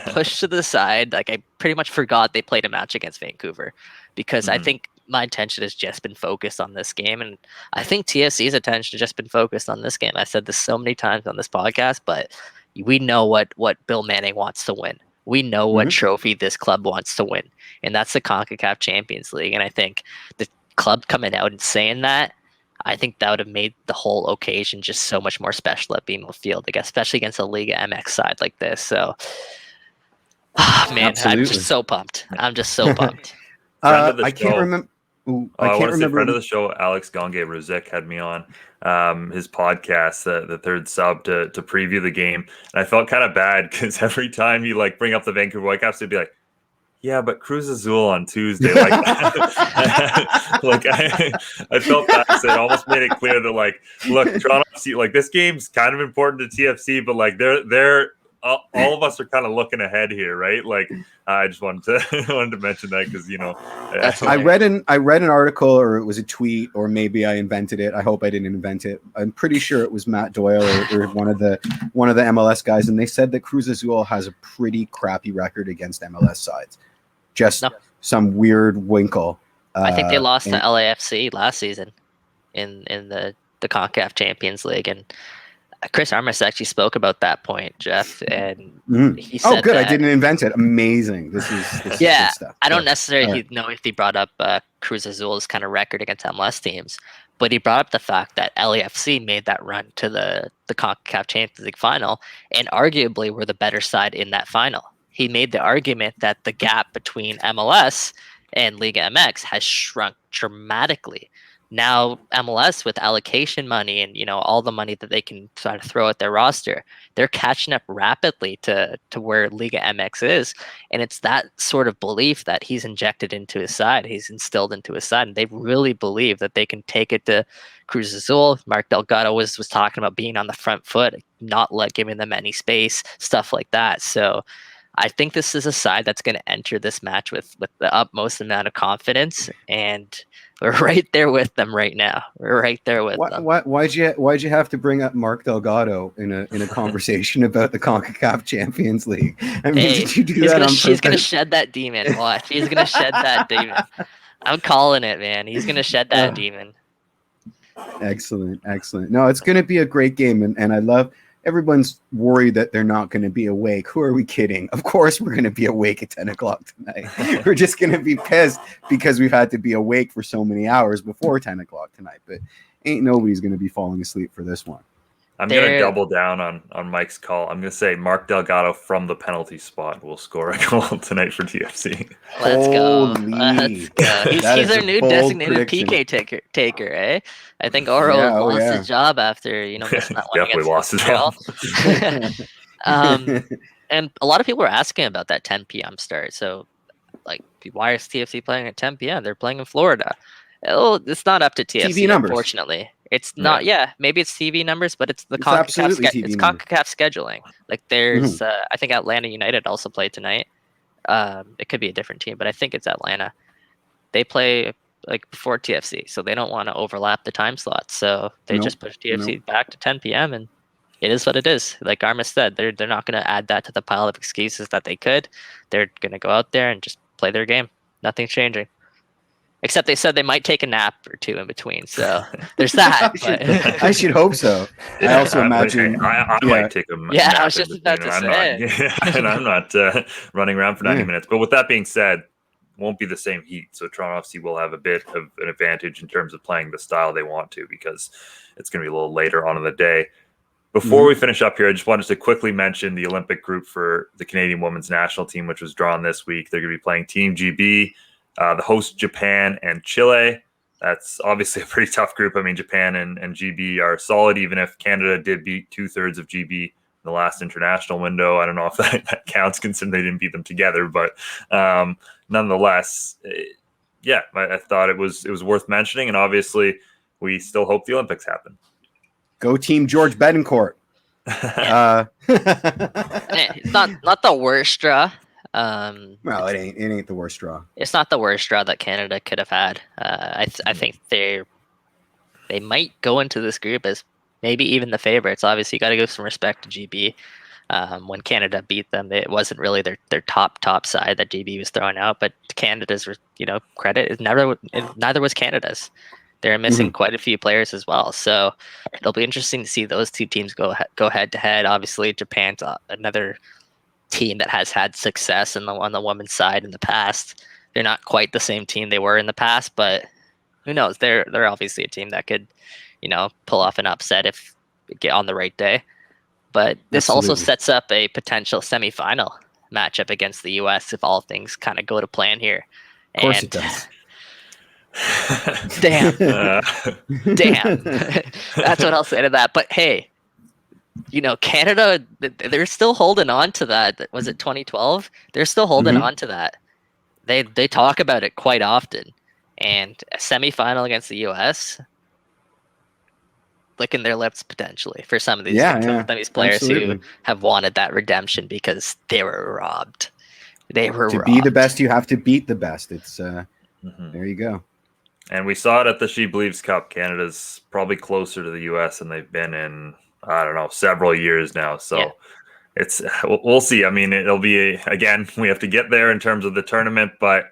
Speaker 3: pushed to the side. Like, I pretty much forgot they played a match against Vancouver, because I think my attention has just been focused on this game. And I think TFC's attention has just been focused on this game. I said this so many times on this podcast, but we know what Bill Manning wants to win. We know what trophy this club wants to win, and that's the CONCACAF Champions League. And I think the club coming out and saying that, I think that would have made the whole occasion just so much more special at BMO Field, like, especially against a Liga MX side like this. So, man,
Speaker 1: Absolutely.
Speaker 3: I'm just so pumped. I'm just so pumped.
Speaker 1: I can't remember.
Speaker 2: I can't remember. Friend of the show, Alex Gonge-Ruzik, had me on his podcast, the third sub, to preview the game, and I felt kind of bad because every time you like bring up the Vancouver Whitecaps, they'd be like, "Yeah, but Cruz Azul on Tuesday." Like, like I felt bad. So it almost made it clear that, like, look, Toronto FC, like, this game's kind of important to TFC, but like they're all of us are kind of looking ahead here, right? Like, I just wanted to mention that because, you know,
Speaker 1: I read an article, or it was a tweet, or maybe I invented it. I hope I didn't invent it. I'm pretty sure it was Matt Doyle or one of the MLS guys, and they said that Cruz Azul has a pretty crappy record against MLS sides. Just some weird winkle.
Speaker 3: I think they lost to LAFC last season in the CONCACAF Champions League, and Chris Armas actually spoke about that point, Jeff, and he said,
Speaker 1: "Oh, good! I didn't invent it. Amazing. This is good stuff."
Speaker 3: I don't necessarily know if he brought up Cruz Azul's kind of record against MLS teams, but he brought up the fact that LAFC made that run to the CONCACAF Champions League final, and arguably were the better side in that final. He made the argument that the gap between MLS and Liga MX has shrunk dramatically. Now MLS, with allocation money and, you know, all the money that they can sort of throw at their roster, they're catching up rapidly to where Liga MX is, and it's that sort of belief that he's injected into his side, he's instilled into his side, and they really believe that they can take it to Cruz Azul. Mark Delgado was talking about being on the front foot, not giving them any space, stuff like that. So I think this is a side that's going to enter this match with the utmost amount of confidence, and we're right there with them right now. We're right there with them.
Speaker 1: Why'd you have to bring up Mark Delgado in a conversation about the CONCACAF Champions League? I mean, did you do that on purpose?
Speaker 3: She's going to shed that demon. Watch. He's going to shed that demon. I'm calling it, man. He's going to shed that demon.
Speaker 1: Excellent. No, it's going to be a great game, and I love. Everyone's worried that they're not going to be awake. Who are we kidding? Of course we're going to be awake at 10 o'clock tonight. We're just going to be pissed because we've had to be awake for so many hours before 10 o'clock tonight. But ain't nobody's going to be falling asleep for this one.
Speaker 2: I'm going to double down on Mike's call. I'm going to say Mark Delgado from the penalty spot will score a goal tonight for TFC.
Speaker 3: Let's go. He's our new designated PK taker, eh? I think Oro lost his job after, missing that one.
Speaker 2: Definitely lost his job.
Speaker 3: And a lot of people are asking about that 10 p.m. start. So, why is TFC playing at 10 p.m.? They're playing in Florida. It's not up to TFC,
Speaker 1: TV numbers.
Speaker 3: Unfortunately. It's not. Yeah, maybe it's TV numbers, but it's the CONCACAF scheduling. Like, there's, I think Atlanta United also play tonight. It could be a different team, but I think it's Atlanta. They play before TFC, so they don't want to overlap the time slots. So they just push TFC back to 10 p.m. and it is what it is. Like Armas said, they're not going to add that to the pile of excuses that they could. They're going to go out there and just play their game. Nothing's changing. Except they said they might take a nap or two in between. So there's that.
Speaker 1: I should hope so. I also imagine.
Speaker 2: I might take a nap.
Speaker 3: Yeah, I was just about to say.
Speaker 2: And I'm not running around for 90 minutes. But with that being said, it won't be the same heat. So Toronto FC will have a bit of an advantage in terms of playing the style they want to, because it's going to be a little later on in the day. Before we finish up here, I just wanted to quickly mention the Olympic group for the Canadian women's national team, which was drawn this week. They're going to be playing Team GB. The host Japan and Chile. That's obviously a pretty tough group. I mean, Japan and GB are solid, even if Canada did beat 2/3 of GB in the last international window. I don't know if that counts, considering they didn't beat them together, but nonetheless, I thought it was worth mentioning. And obviously, we still hope the Olympics happen.
Speaker 1: Go Team George Betancourt.
Speaker 3: It's not the worst draw.
Speaker 1: Well, it ain't the worst draw.
Speaker 3: It's not the worst draw that Canada could have had. I think they might go into this group as maybe even the favorites. Obviously, you got to give some respect to GB. When Canada beat them, it wasn't really their top side that GB was throwing out. But Canada's credit is neither was Canada's. They're missing quite a few players as well. So it'll be interesting to see those two teams go head to head. Obviously, Japan's another team that has had success on the women's side in the past. They're not quite the same team they were in the past, but who knows? They're obviously a team that could, pull off an upset if they get on the right day. But this also sets up a potential semifinal matchup against the U.S. if all things kind of go to plan here.
Speaker 1: Of course it does.
Speaker 3: Damn. Damn. That's what I'll say to that. But hey, Canada, they're still holding on to that. Was it 2012? They're still holding on to that. They talk about it quite often. And a semifinal against the U.S., licking their lips potentially for some of these players who have wanted that redemption because they were robbed. To
Speaker 1: be the best, you have to beat the best. It's there you go.
Speaker 2: And we saw it at the She Believes Cup. Canada's probably closer to the U.S. than they've been in, I don't know, several years now. So we'll see. I mean, it'll be again, we have to get there in terms of the tournament, but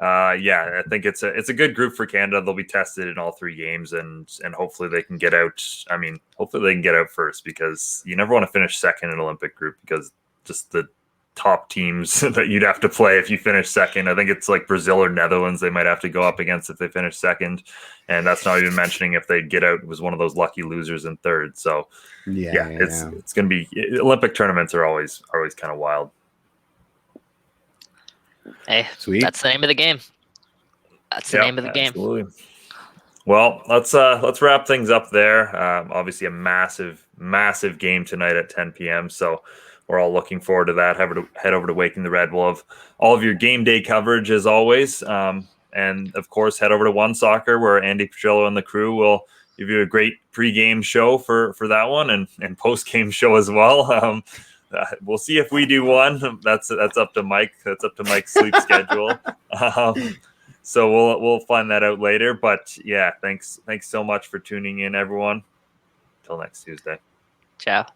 Speaker 2: I think it's a good group for Canada. They'll be tested in all 3 games, and hopefully they can get out. I mean, hopefully they can get out first, because you never want to finish second in an Olympic group, because just the top teams that you'd have to play if you finish second. I think it's like Brazil or Netherlands they might have to go up against if they finish second, and that's not even mentioning if they get out. It was one of those lucky losers in third. So it's going to be, Olympic tournaments are always kind of wild.
Speaker 3: Hey, sweet. That's the name of the game. That's the name of the game.
Speaker 2: Absolutely. Well, let's wrap things up there. Obviously a massive game tonight at 10 p.m. So we're all looking forward to that. Head over to Waking the Red. We'll have all of your game day coverage as always. And of course, head over to One Soccer, where Andi Petrillo and the crew will give you a great pre-game show for that one, and post-game show as well. We'll see if we do one. That's up to Mike. That's up to Mike's sleep schedule. So we'll find that out later. But yeah, thanks so much for tuning in, everyone. Till next Tuesday.
Speaker 3: Ciao.